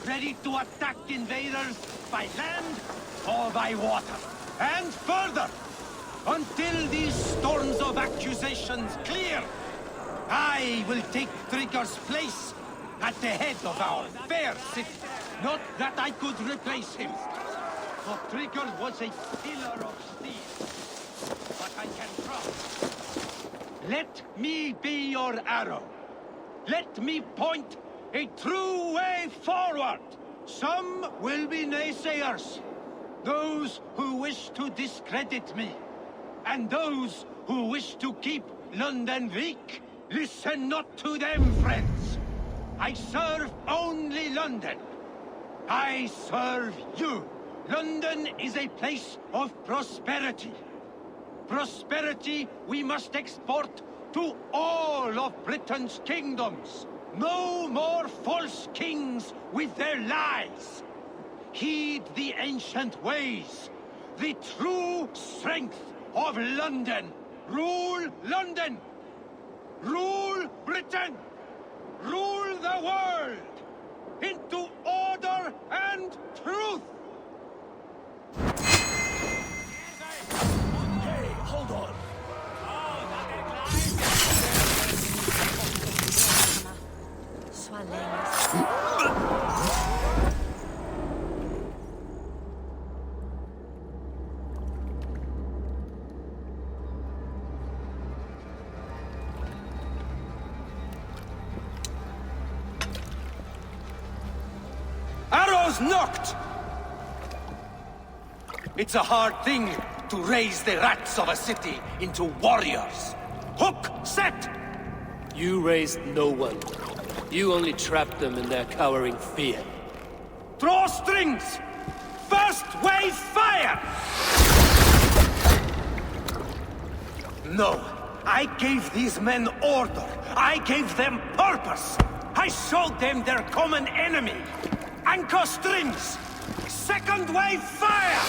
[SPEAKER 8] ready to attack invaders by land or by water. And further, until these storms of accusations clear, I will take Trigger's place at the head of our fair city. Not that I could replace him, for Trigger was a pillar of steel. But I can trust. Let me be your arrow. Let me point a true way forward. Some will be naysayers, those who wish to discredit me, and those who wish to keep London weak. Listen not to them, friends. I serve only London. I serve you. London is a place of prosperity. Prosperity we must export to all of Britain's kingdoms. No more false kings with their lies. Heed the ancient ways. The true strength of London. Rule London. Rule Britain. Rule the world into order and truth.
[SPEAKER 5] Hey, hold on.
[SPEAKER 8] Arrows knocked! It's a hard thing to raise the rats of a city into warriors. Hook set!
[SPEAKER 2] You raised no one. You only trapped them in their cowering fear.
[SPEAKER 8] Draw strings! First wave fire! No, I gave these men order. I gave them purpose. I showed them their common enemy. Anchor strings! Second wave fire!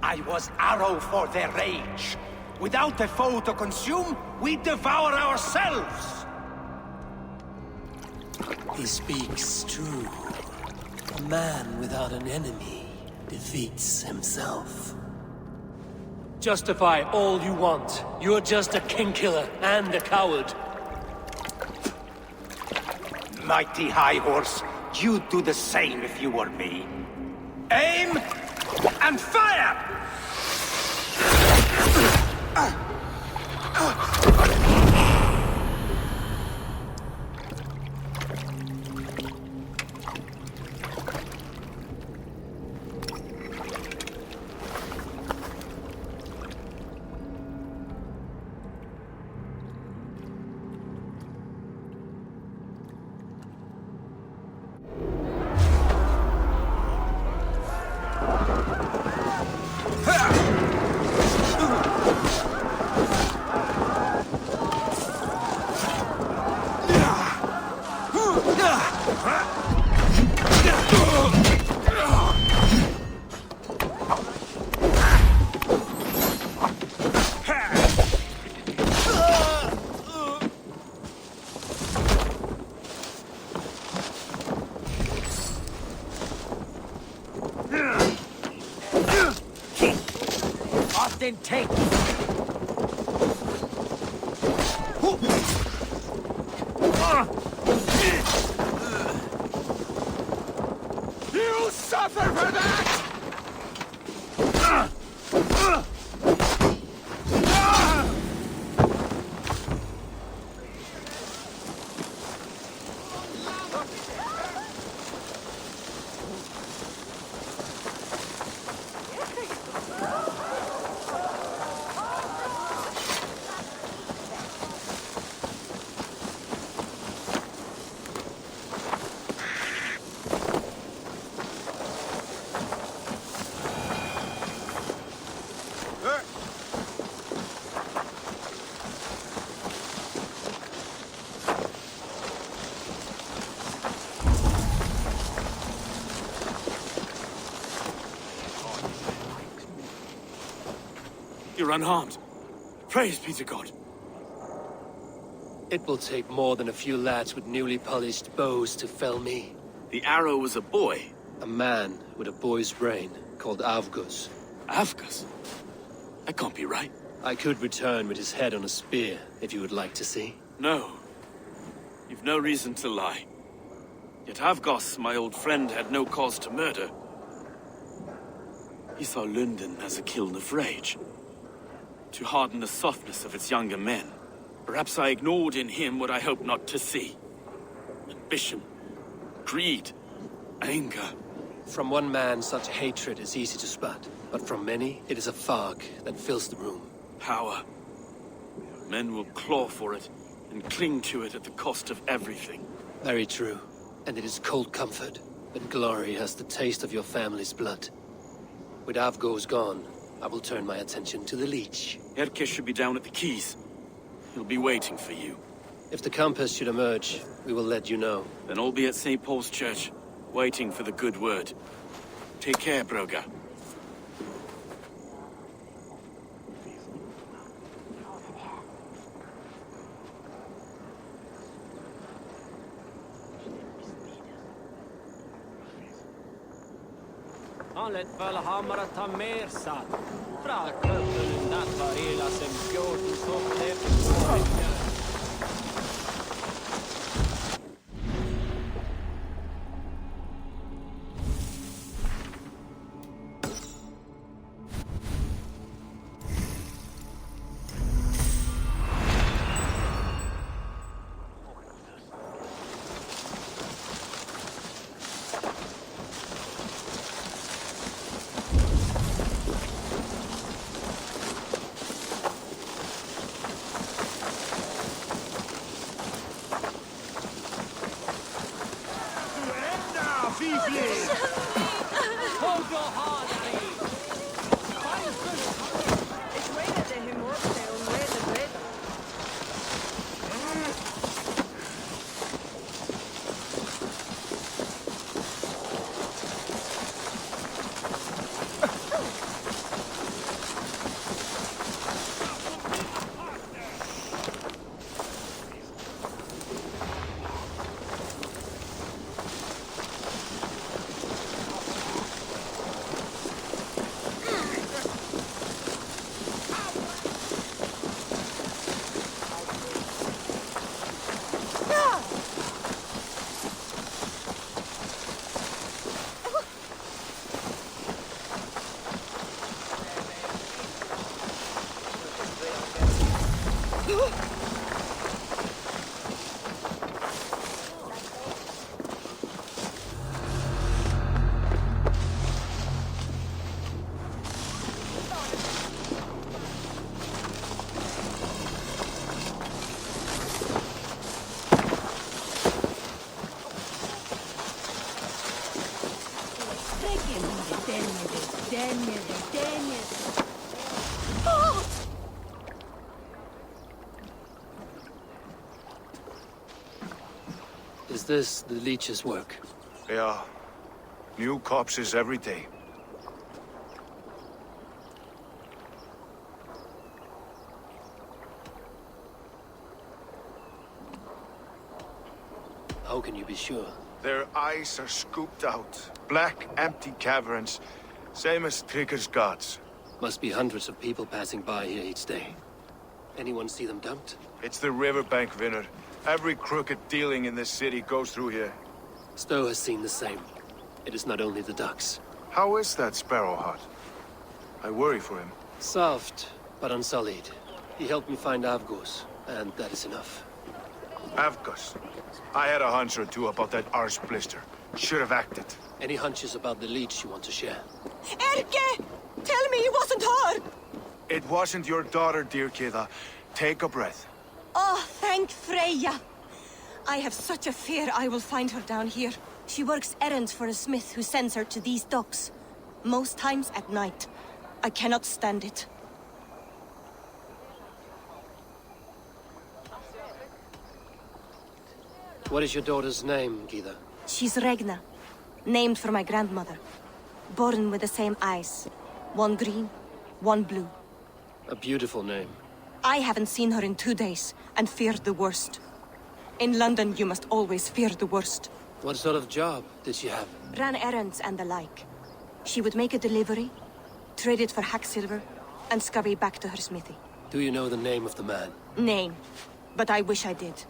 [SPEAKER 8] I was arrow for their rage. Without a foe to consume, we devour ourselves!
[SPEAKER 2] He speaks true. A man without an enemy defeats himself. Justify all you want. You're just a king-killer and a coward.
[SPEAKER 8] Mighty High Horse, you'd do the same if you were me. Aim and fire!
[SPEAKER 3] Then take.
[SPEAKER 8] You suffer for that!
[SPEAKER 7] You're unharmed. Praise be to God.
[SPEAKER 2] It will take more than a few lads with newly polished bows to fell me.
[SPEAKER 7] The arrow was a boy.
[SPEAKER 2] A man with a boy's brain, called Avgus.
[SPEAKER 7] Avgus? That can't be right.
[SPEAKER 2] I could return with his head on a spear, if you would like to see.
[SPEAKER 7] No. You've no reason to lie. Yet Avgus, my old friend, had no cause to murder. He saw London as a kiln of rage, to harden the softness of its younger men. Perhaps I ignored in him what I hoped not to see. Ambition, greed, anger.
[SPEAKER 2] From one man, such hatred is easy to spot, but from many, it is a fog that fills the room.
[SPEAKER 7] Power. Men will claw for it, and cling to it at the cost of everything.
[SPEAKER 2] Very true. And it is cold comfort, that glory has the taste of your family's blood. With Avgos gone, I will turn my attention to the Leech.
[SPEAKER 7] Erke should be down at the quays. He'll be waiting for you.
[SPEAKER 2] If the compass should emerge, we will let you know.
[SPEAKER 7] Then I'll be at St. Paul's Church, waiting for the good word. Take care, Broga.
[SPEAKER 3] Han lät Valhalla ta mer sand. Fra köpen natta hela sin björn som det.
[SPEAKER 2] Is this the Leech's work?
[SPEAKER 9] Yeah. New corpses every day.
[SPEAKER 2] How can you be sure?
[SPEAKER 9] Their eyes are scooped out. Black, empty caverns. Same as Trigger's gods.
[SPEAKER 2] Must be hundreds of people passing by here each day. Anyone see them dumped?
[SPEAKER 9] It's the riverbank, Vinner. Every crooked dealing in this city goes through here.
[SPEAKER 2] Stowe has seen the same. It is not only the ducks.
[SPEAKER 9] How is that Sparrow Hut? I worry for him.
[SPEAKER 2] Soft, but unsullied. He helped me find Avgos, and that is enough.
[SPEAKER 9] Avgus. I had a hunch or two about that arse blister. Should have acted.
[SPEAKER 2] Any hunches about the Leech you want to share?
[SPEAKER 11] Erke! Tell me it wasn't her!
[SPEAKER 9] It wasn't your daughter, dear Kida. Take a breath.
[SPEAKER 11] Oh, thank Freya. I have such a fear I will find her down here. She works errands for a smith who sends her to these docks. Most times at night. I cannot stand it.
[SPEAKER 2] What is your daughter's name, Gida?
[SPEAKER 11] She's Regna. Named for my grandmother. Born with the same eyes. One green, one blue.
[SPEAKER 2] A beautiful name.
[SPEAKER 13] I haven't seen her in 2 days, and feared the worst. In London, you must always fear the worst.
[SPEAKER 2] What sort of job did she have?
[SPEAKER 13] Ran errands and the like. She would make a delivery, trade it for hack silver, and scurry back to her smithy.
[SPEAKER 2] Do you know the name of the man?
[SPEAKER 13] Name. But I wish I did.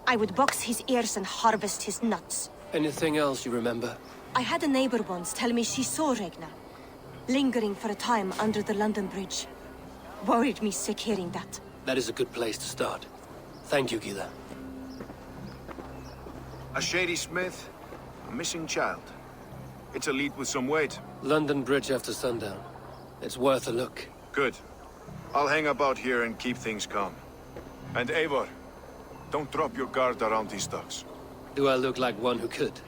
[SPEAKER 13] I would box his ears and harvest his nuts.
[SPEAKER 2] Anything else you remember?
[SPEAKER 13] I had a neighbor once tell me she saw Regna, lingering for a time under the London Bridge. Worried me sick hearing that.
[SPEAKER 2] That is a good place to start. Thank you, Gila.
[SPEAKER 9] A shady smith, a missing child. It's a lead with some weight.
[SPEAKER 2] London Bridge after sundown. It's worth a look.
[SPEAKER 9] Good. I'll hang about here and keep things calm. And Eivor, don't drop your guard around these thugs.
[SPEAKER 2] Do I look like one who could?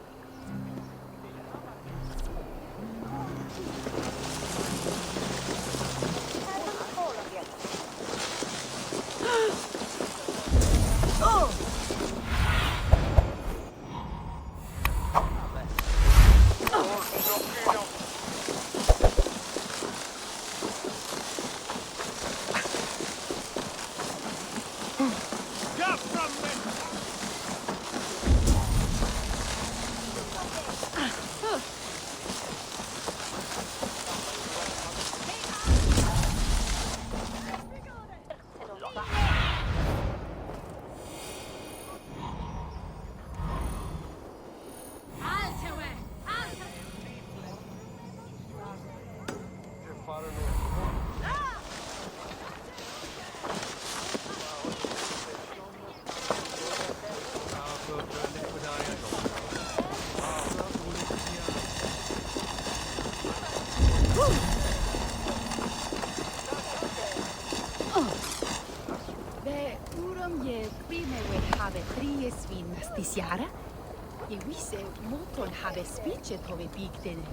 [SPEAKER 14] Je wisse moton habe spicet hove bigden.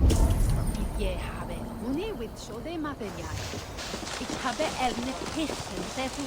[SPEAKER 14] Je habe une with shode material. Ik habe erne hirten trefu.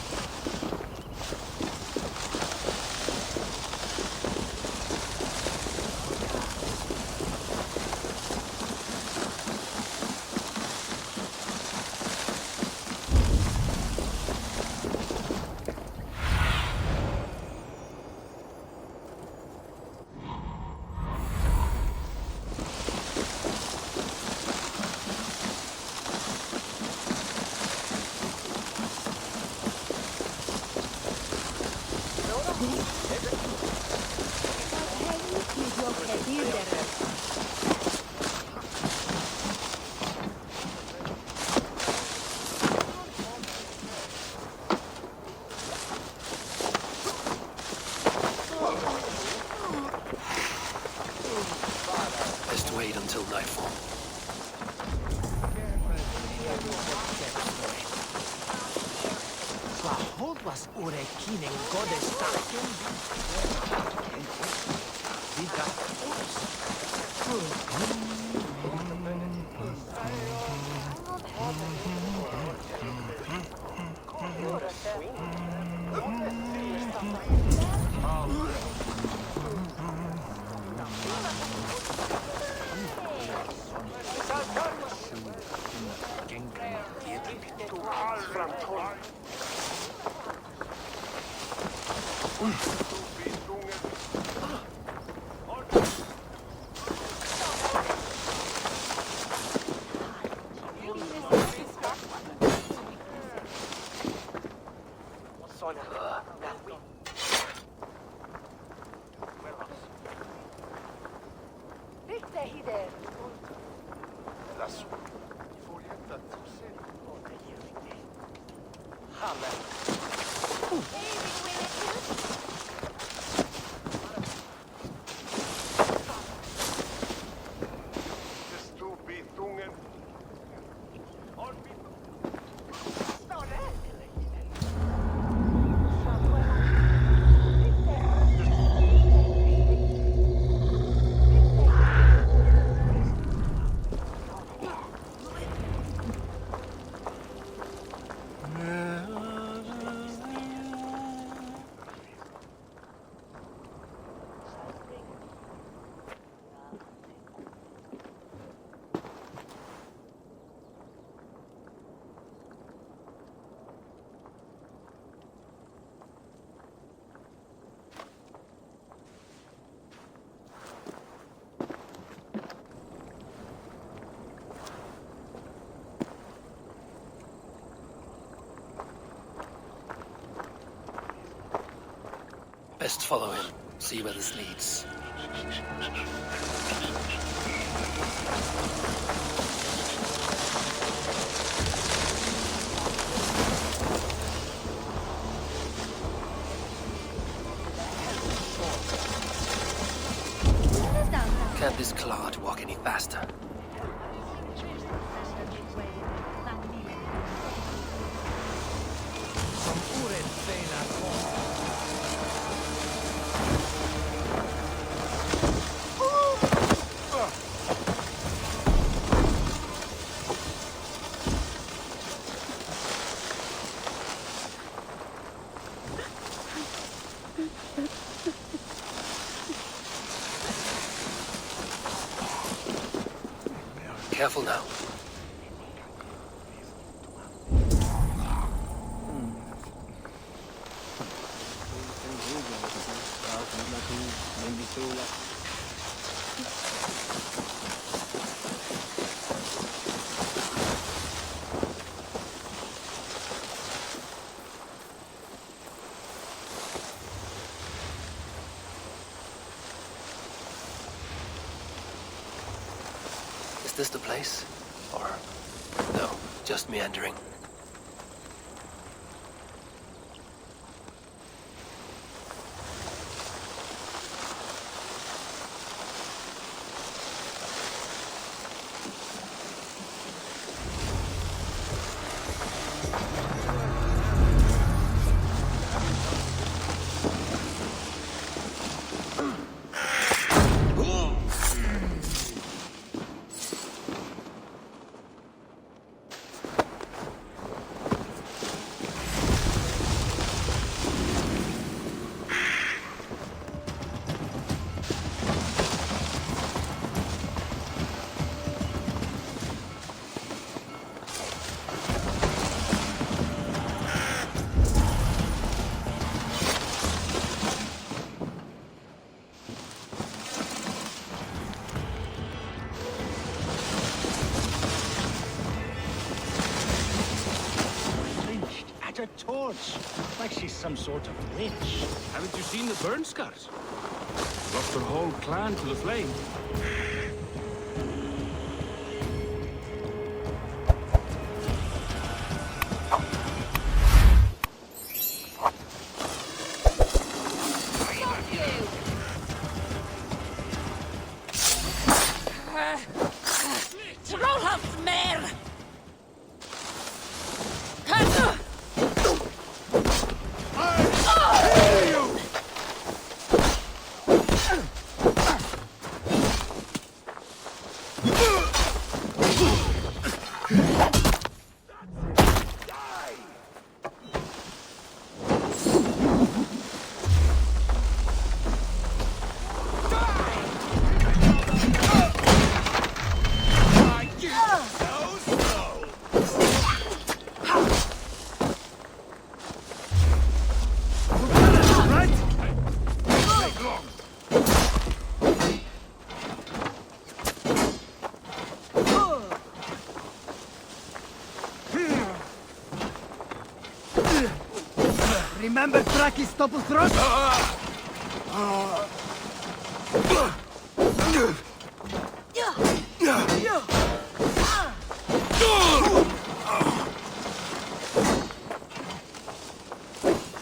[SPEAKER 2] Best follow him. See where this leads. Can't this clod walk any faster? Careful now. Is this the place? Or no, just meandering?
[SPEAKER 8] A torch, like she's some sort of witch.
[SPEAKER 15] Haven't you seen the burn scars? Lost her whole clan to the flame.
[SPEAKER 8] Remember Traki's double thrust?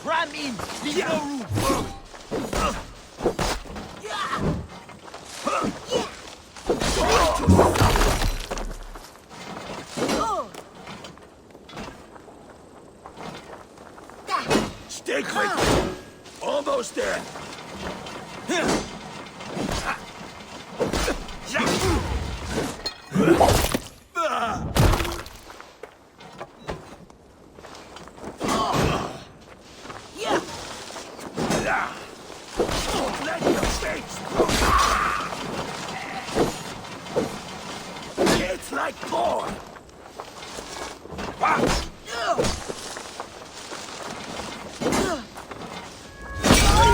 [SPEAKER 8] Cram in! Leave no room!
[SPEAKER 9] Stay quick! Almost there! Let your face it's like corn!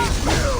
[SPEAKER 9] Please,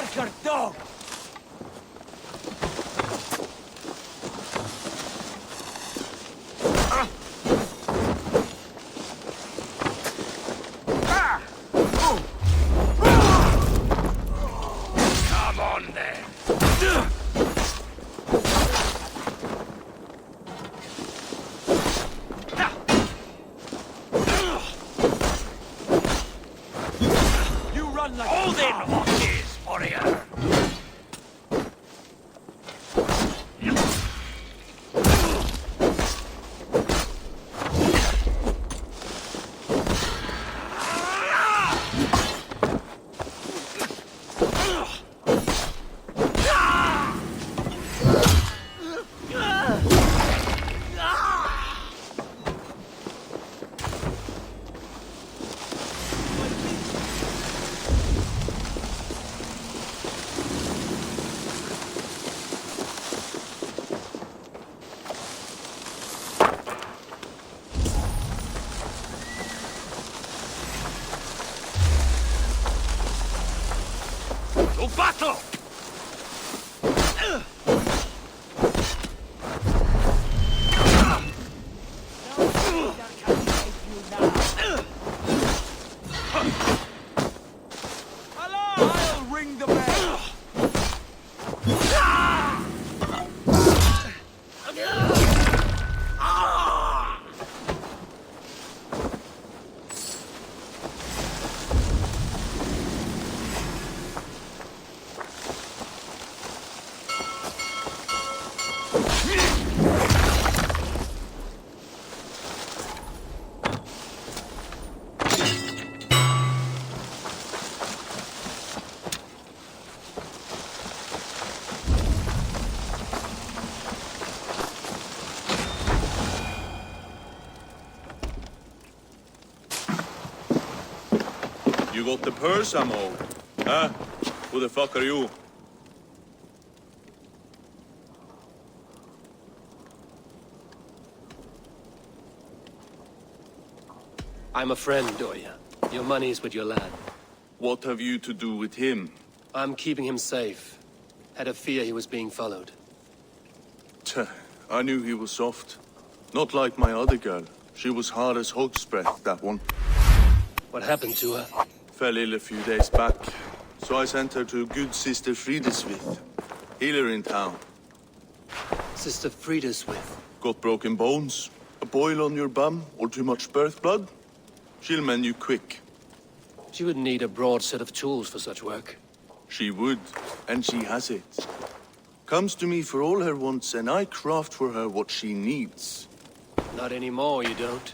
[SPEAKER 3] Starker dog!
[SPEAKER 7] Come on then.
[SPEAKER 3] You run like
[SPEAKER 7] Hold in horses, warrior. To battle!
[SPEAKER 3] I'll ring the bell!
[SPEAKER 16] You got the purse, Ammo? Huh? Who the fuck are you?
[SPEAKER 2] I'm a friend, Doya. Your money's with your lad.
[SPEAKER 16] What have you to do with him?
[SPEAKER 2] I'm keeping him safe. Had a fear he was being followed.
[SPEAKER 16] Tch, I knew he was soft. Not like my other girl. She was hard as hog's breath, that one.
[SPEAKER 2] What happened to her?
[SPEAKER 16] Fell ill a few days back, so I sent her to good Sister Frideswith. Healer in town.
[SPEAKER 2] Sister Frideswith?
[SPEAKER 16] Got broken bones, a boil on your bum, or too much birth blood? She'll mend you quick.
[SPEAKER 2] She would need a broad set of tools for such work.
[SPEAKER 16] She would, and she has it. Comes to me for all her wants, and I craft for her what she needs.
[SPEAKER 2] Not anymore, you don't.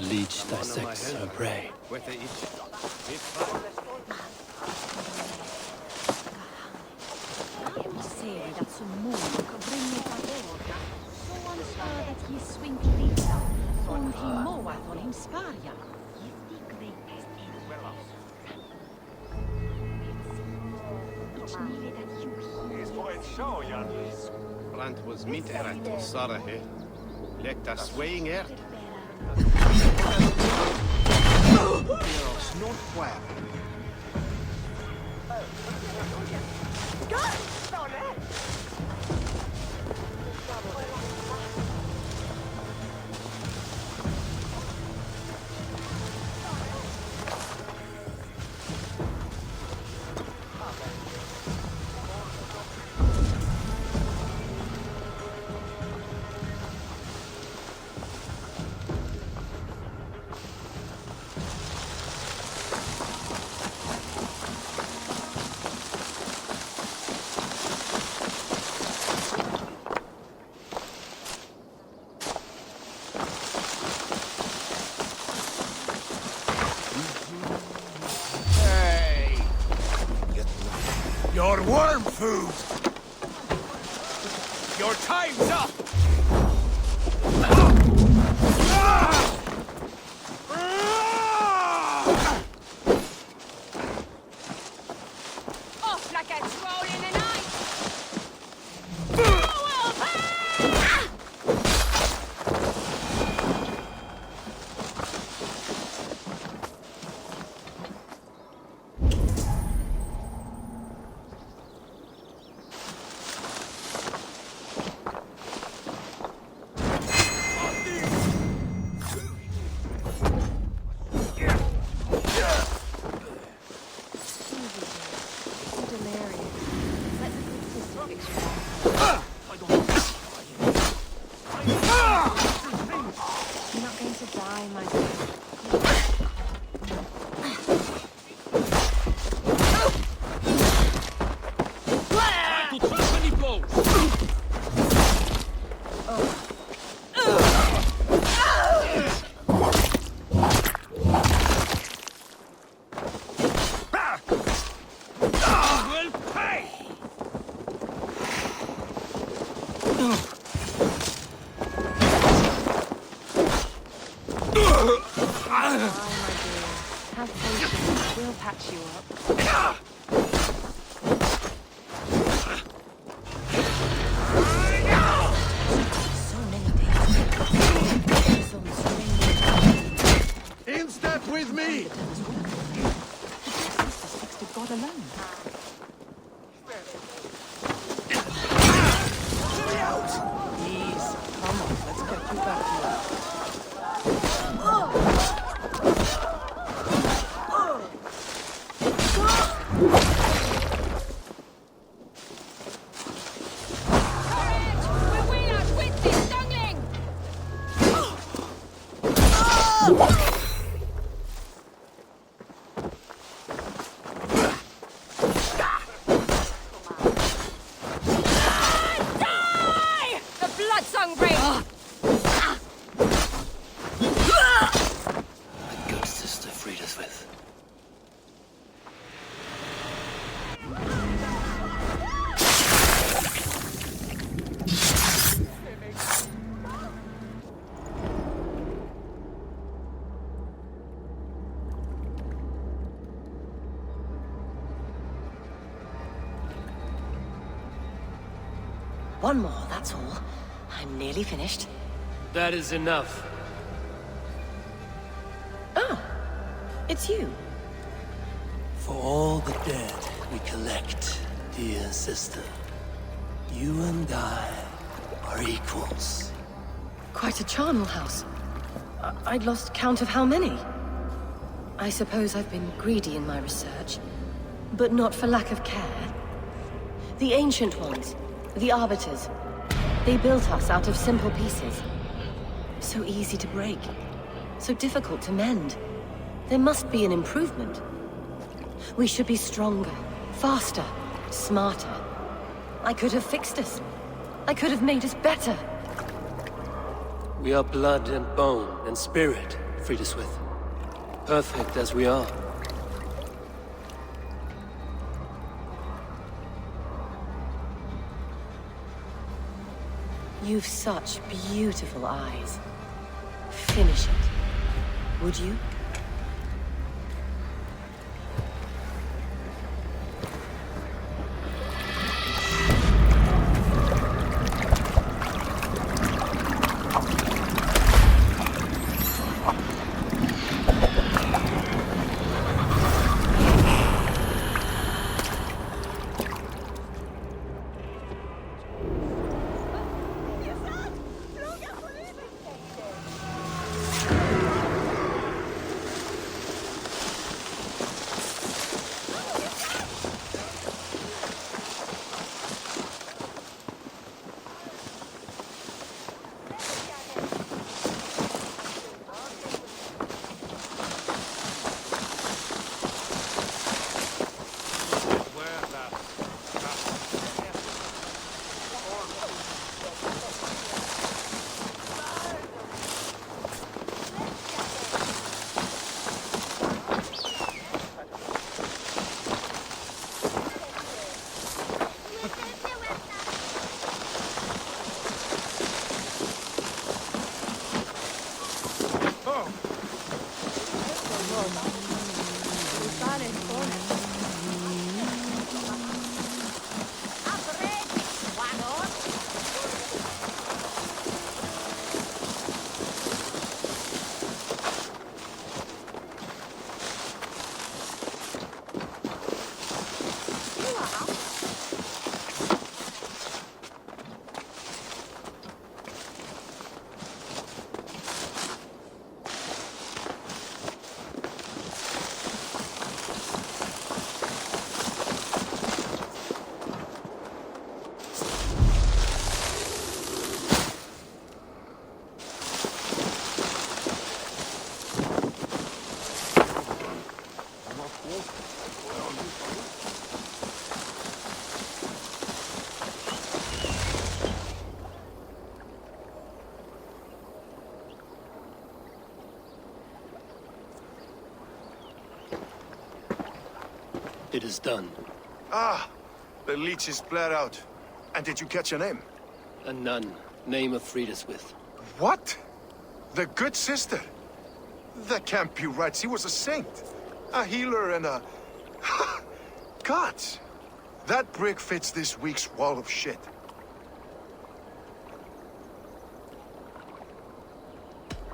[SPEAKER 2] leech dissects her prey.
[SPEAKER 8] Brand was meet erat och Sara här. Lekta swaying er. Snort where.
[SPEAKER 9] Your worm food! Your time's up!
[SPEAKER 11] Off like a troll in the night!
[SPEAKER 17] One more, that's all. I'm nearly finished.
[SPEAKER 2] That is enough.
[SPEAKER 17] Ah, it's you.
[SPEAKER 2] For all the dead we collect, dear sister, you and I are equals.
[SPEAKER 17] Quite a charnel house. I'd lost count of how many. I suppose I've been greedy in my research, but not for lack of care. The Ancient Ones, the Arbiters, they built us out of simple pieces. So easy to break, so difficult to mend. There must be an improvement. We should be stronger, faster, smarter. I could have fixed us. I could have made us better.
[SPEAKER 2] We are blood and bone and spirit, Friediswith. Perfect as we are.
[SPEAKER 17] You've such beautiful eyes. Finish it, would you?
[SPEAKER 2] It is done.
[SPEAKER 9] Ah, the leech is flat out. And did you catch a name?
[SPEAKER 2] A nun, name of Friediswith.
[SPEAKER 9] What? The good sister? That can't be right. She was a saint. A healer and a... Gods! That brick fits this week's wall of shit.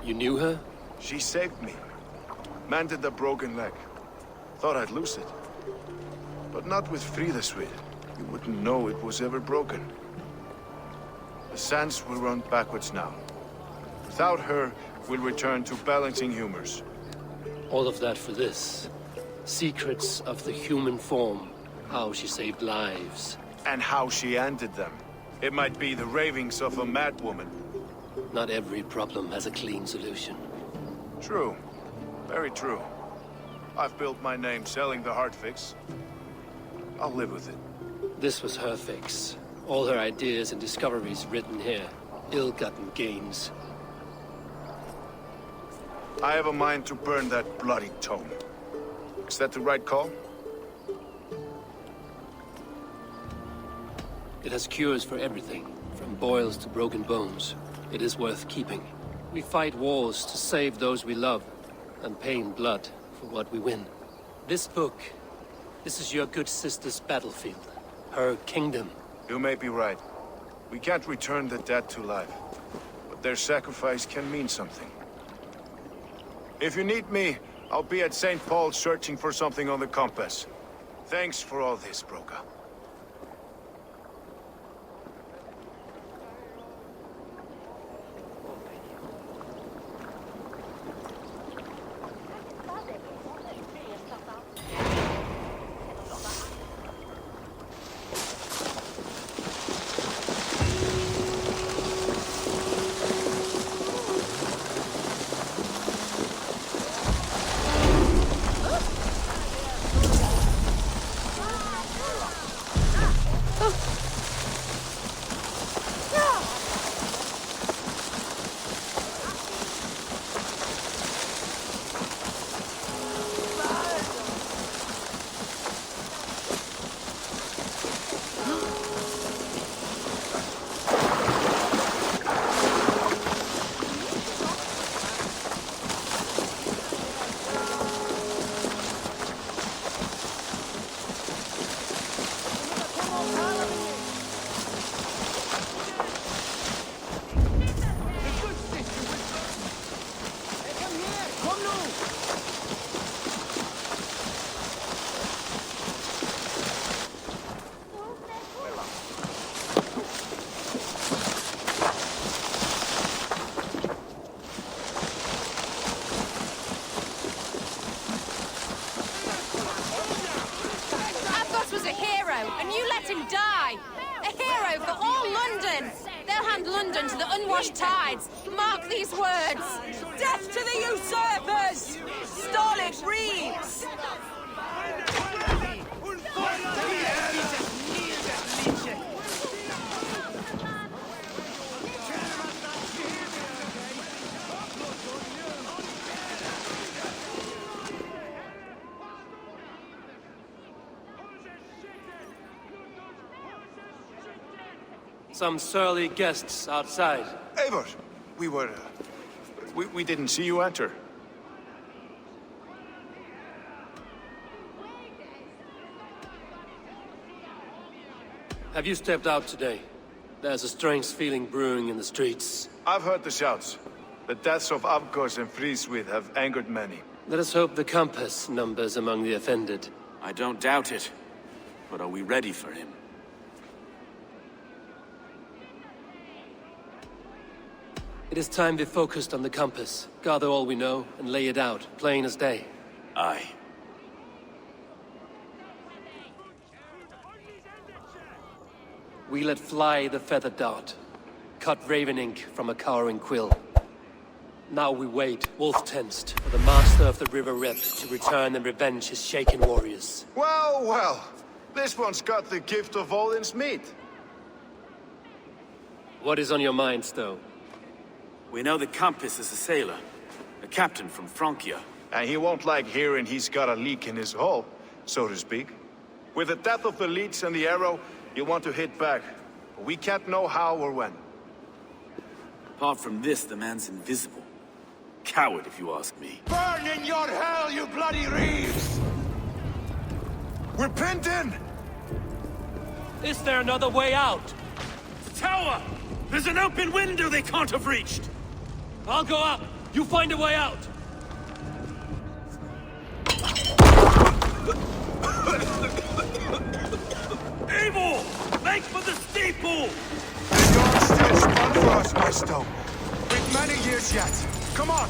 [SPEAKER 2] You knew her?
[SPEAKER 9] She saved me. Mended the broken leg. Thought I'd lose it. But not with Friediswith. You wouldn't know it was ever broken. The sands will run backwards now. Without her, we'll return to balancing humors.
[SPEAKER 2] All of that for this. Secrets of the human form. How she saved lives.
[SPEAKER 9] And how she ended them. It might be the ravings of a madwoman.
[SPEAKER 2] Not every problem has a clean solution.
[SPEAKER 9] True. Very true. I've built my name selling the heart fix. I'll live with it.
[SPEAKER 2] This was her fix. All her ideas and discoveries written here. Ill-gotten gains.
[SPEAKER 9] I have a mind to burn that bloody tome. Is that the right call?
[SPEAKER 2] It has cures for everything, from boils to broken bones. It is worth keeping. We fight wars to save those we love, and pay in blood for what we win. This book, this is your good sister's battlefield. Her kingdom.
[SPEAKER 9] You may be right. We can't return the dead to life. But their sacrifice can mean something. If you need me, I'll be at St. Paul's searching for something on the compass. Thanks for all this, Broca.
[SPEAKER 11] him die! A hero for all London! They'll hand London to the unwashed tides! Mark these words!
[SPEAKER 18] Death to the usurpers! Stolid reeds!
[SPEAKER 2] Some surly guests outside.
[SPEAKER 9] Eivor, we didn't see you enter.
[SPEAKER 2] Have you stepped out today? There's a strange feeling brewing in the streets.
[SPEAKER 9] I've heard the shouts. The deaths of Avgos and Friswith have angered many.
[SPEAKER 2] Let us hope the compass numbers among the offended.
[SPEAKER 6] I don't doubt it. But are we ready for him?
[SPEAKER 2] It is time we focused on the compass, gather all we know, and lay it out, plain as day.
[SPEAKER 6] Aye.
[SPEAKER 2] We let fly the feather dart, cut raven ink from a cowering quill. Now we wait, wolf-tensed, for the master of the River Rep to return and revenge his shaken warriors.
[SPEAKER 9] Well, well. This one's got the gift of Odin's meat.
[SPEAKER 2] What is on your minds, though?
[SPEAKER 6] We know the compass is a sailor, a captain from Francia.
[SPEAKER 9] And he won't like hearing he's got a leak in his hull, so to speak. With the death of the leech and the arrow, you want to hit back. But we can't know how or when.
[SPEAKER 6] Apart from this, the man's invisible. Coward, if you ask me.
[SPEAKER 9] Burn in your hell, you bloody reeds! We're pinned in!
[SPEAKER 2] Is there another way out?
[SPEAKER 7] Tower! There's an open window they can't have reached!
[SPEAKER 2] I'll go up! You find a way out!
[SPEAKER 7] Eivor! Make for the steeple!
[SPEAKER 9] And you're still spun for us, my stone. We've many years yet. Come on!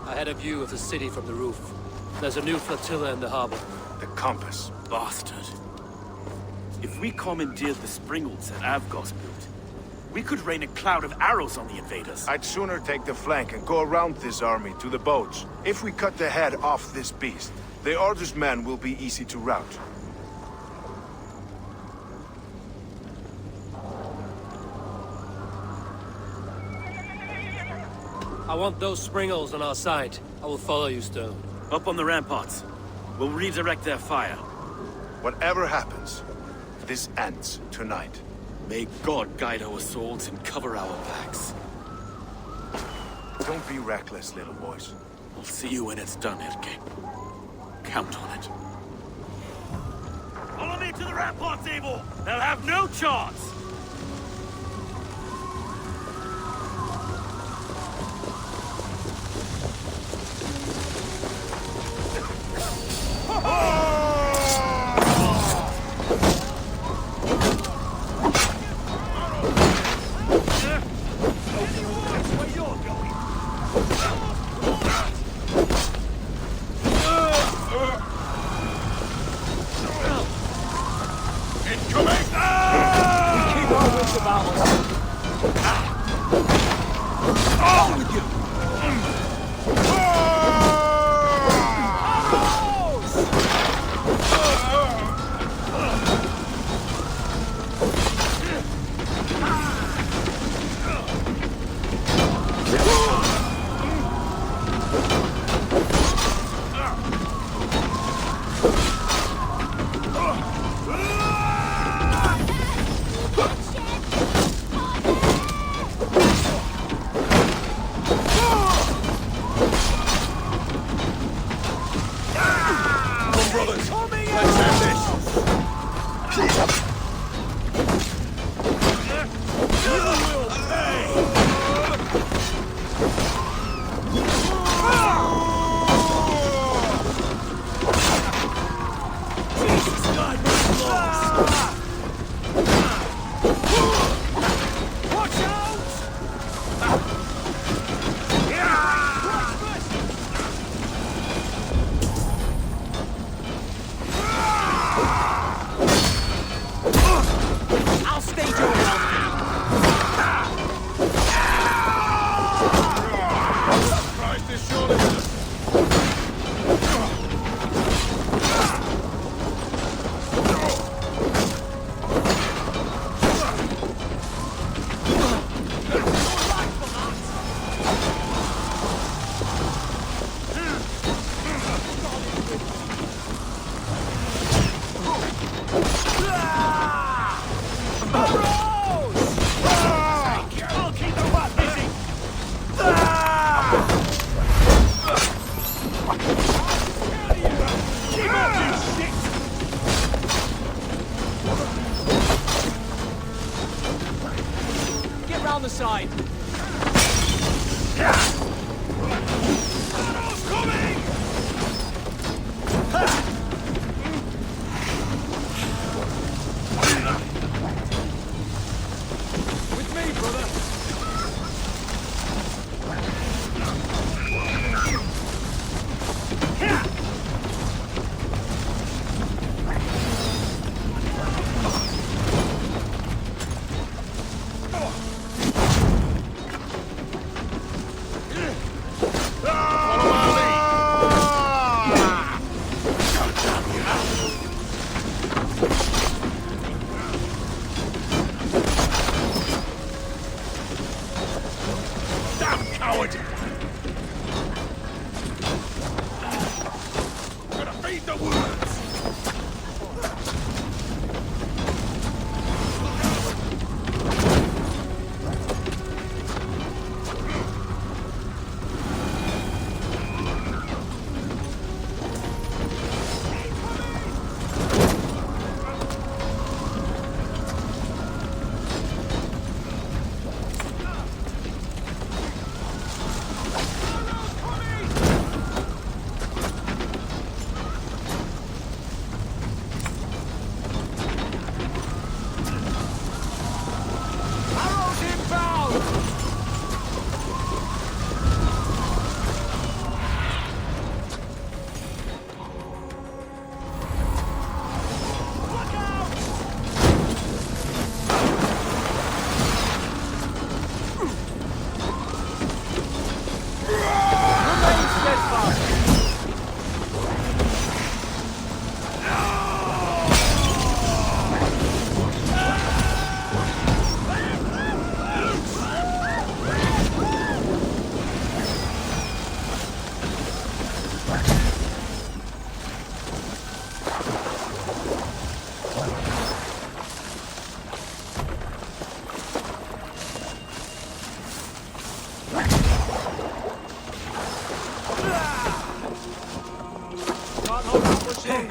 [SPEAKER 2] I had a view of the city from the roof. There's a new flotilla in the harbor.
[SPEAKER 9] The compass.
[SPEAKER 6] Bastard. If we commandeered the springalds that Avgos built,
[SPEAKER 7] We could rain a cloud of arrows on the invaders.
[SPEAKER 9] I'd sooner take the flank and go around this army to the boats. If we cut the head off this beast, the Order's men will be easy to rout.
[SPEAKER 2] I want those springles on our side. I will follow you, Stone.
[SPEAKER 7] Up on the ramparts. We'll redirect their fire.
[SPEAKER 9] Whatever happens, this ends tonight.
[SPEAKER 7] May God guide our swords and cover our backs.
[SPEAKER 9] Don't be reckless, little boys.
[SPEAKER 7] I'll see you when it's done, Erke. Count on it. Follow me to the ramparts, Eivor! They'll have no chance!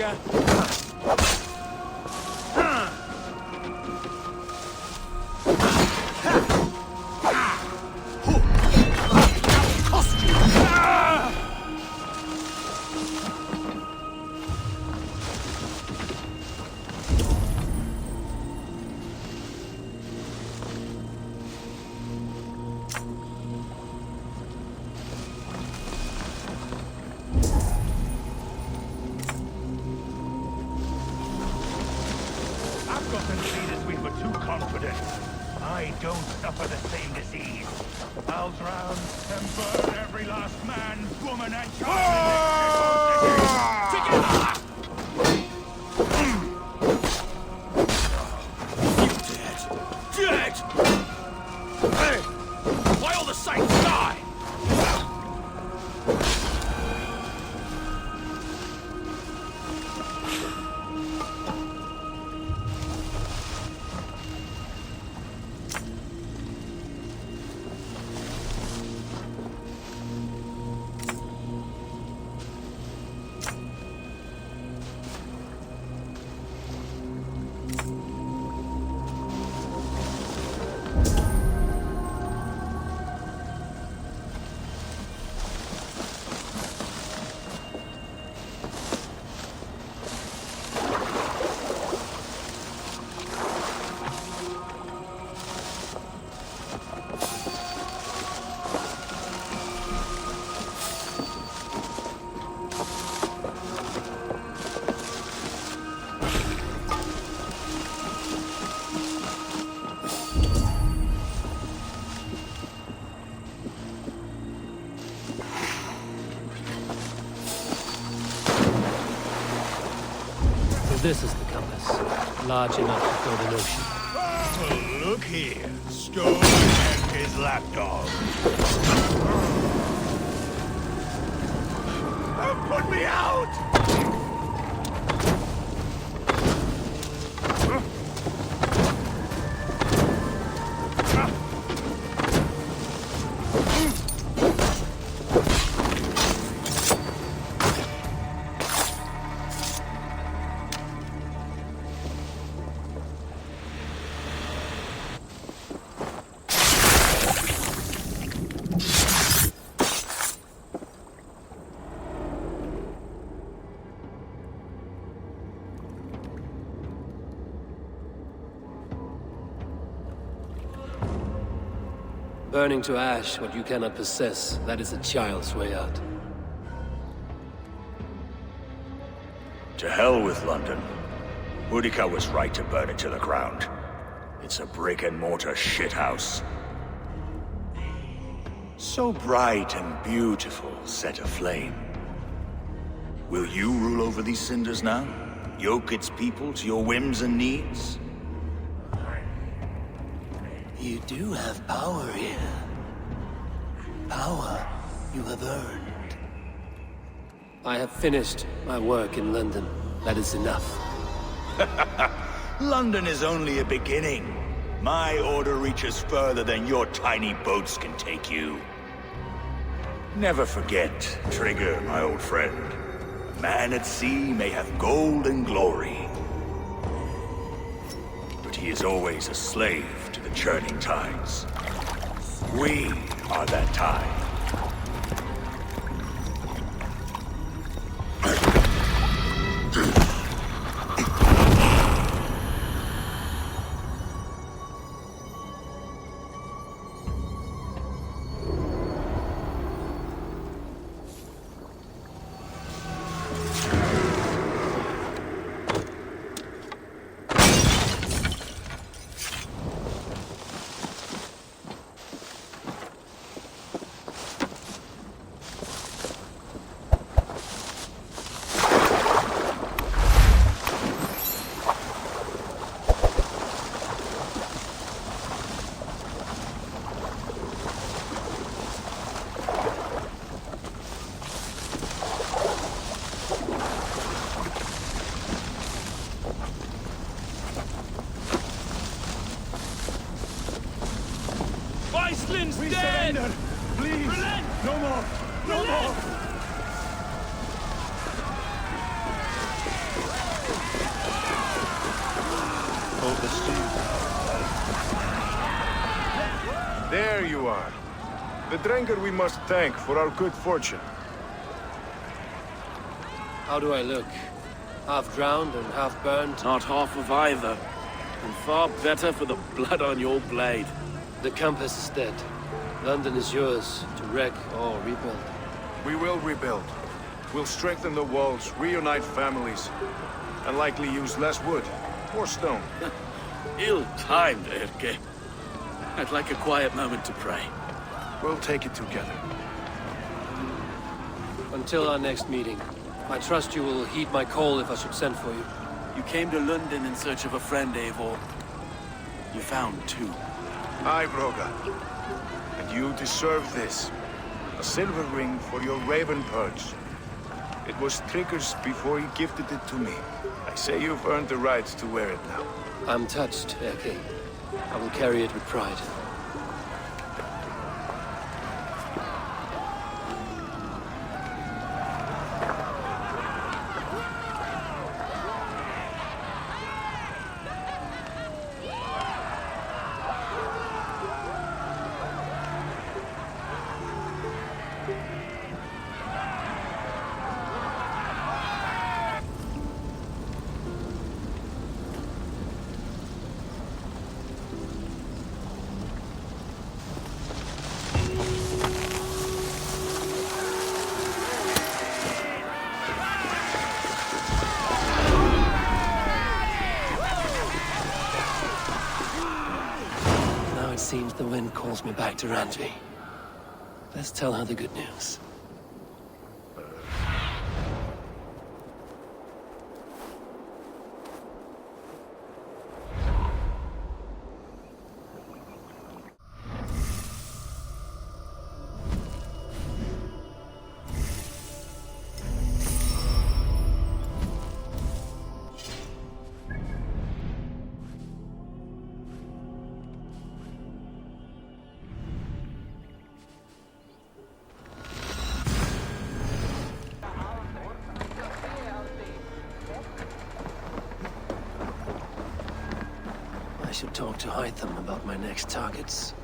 [SPEAKER 3] ya!
[SPEAKER 8] I don't suffer the same disease. I'll drown and burn every last man, woman, and child together!
[SPEAKER 5] Dead! Hey! Why all the saints die?
[SPEAKER 2] This is the compass, large enough to fill the ocean.
[SPEAKER 8] Oh, look here, Stone and his lapdog. Put me out!
[SPEAKER 2] Burning to ash what you cannot possess, that is a child's way out.
[SPEAKER 19] To hell with London. Boudica was right to burn it to the ground. It's a brick-and-mortar shithouse. So bright and beautiful, set aflame. Will you rule over these cinders now? Yoke its people to your whims and needs?
[SPEAKER 2] You do have power here. Power you have earned. I have finished my work in London. That is enough.
[SPEAKER 19] London is only a beginning. My order reaches further than your tiny boats can take you. Never forget, Trigger, my old friend. A man at sea may have gold and glory, but he is always a slave to the churning tides. We are that tide.
[SPEAKER 8] We surrender! Please! Relent. No more! No more!
[SPEAKER 9] There you are. The drinker we must thank for our good fortune.
[SPEAKER 2] How do I look? Half drowned and half burned?
[SPEAKER 7] Not half of either. And far better for the blood on your blade.
[SPEAKER 2] The compass is dead. London is yours, to wreck or rebuild.
[SPEAKER 9] We will rebuild. We'll strengthen the walls, reunite families, and likely use less wood or stone.
[SPEAKER 7] Ill-timed, Erke. I'd like a quiet moment to pray.
[SPEAKER 9] We'll take it together.
[SPEAKER 2] Until our next meeting, I trust you will heed my call if I should send for you.
[SPEAKER 7] You came to London in search of a friend, Eivor. You found two.
[SPEAKER 9] Aye, Broga. And you deserve this. A silver ring for your raven perch. It was Trigger's before he gifted it to me. I say you've earned the right to wear it now.
[SPEAKER 2] I'm touched, Erke. I will carry it with pride. Seems the wind calls me back to Randvi. Let's tell her the good news. I should talk to Hytham about my next targets.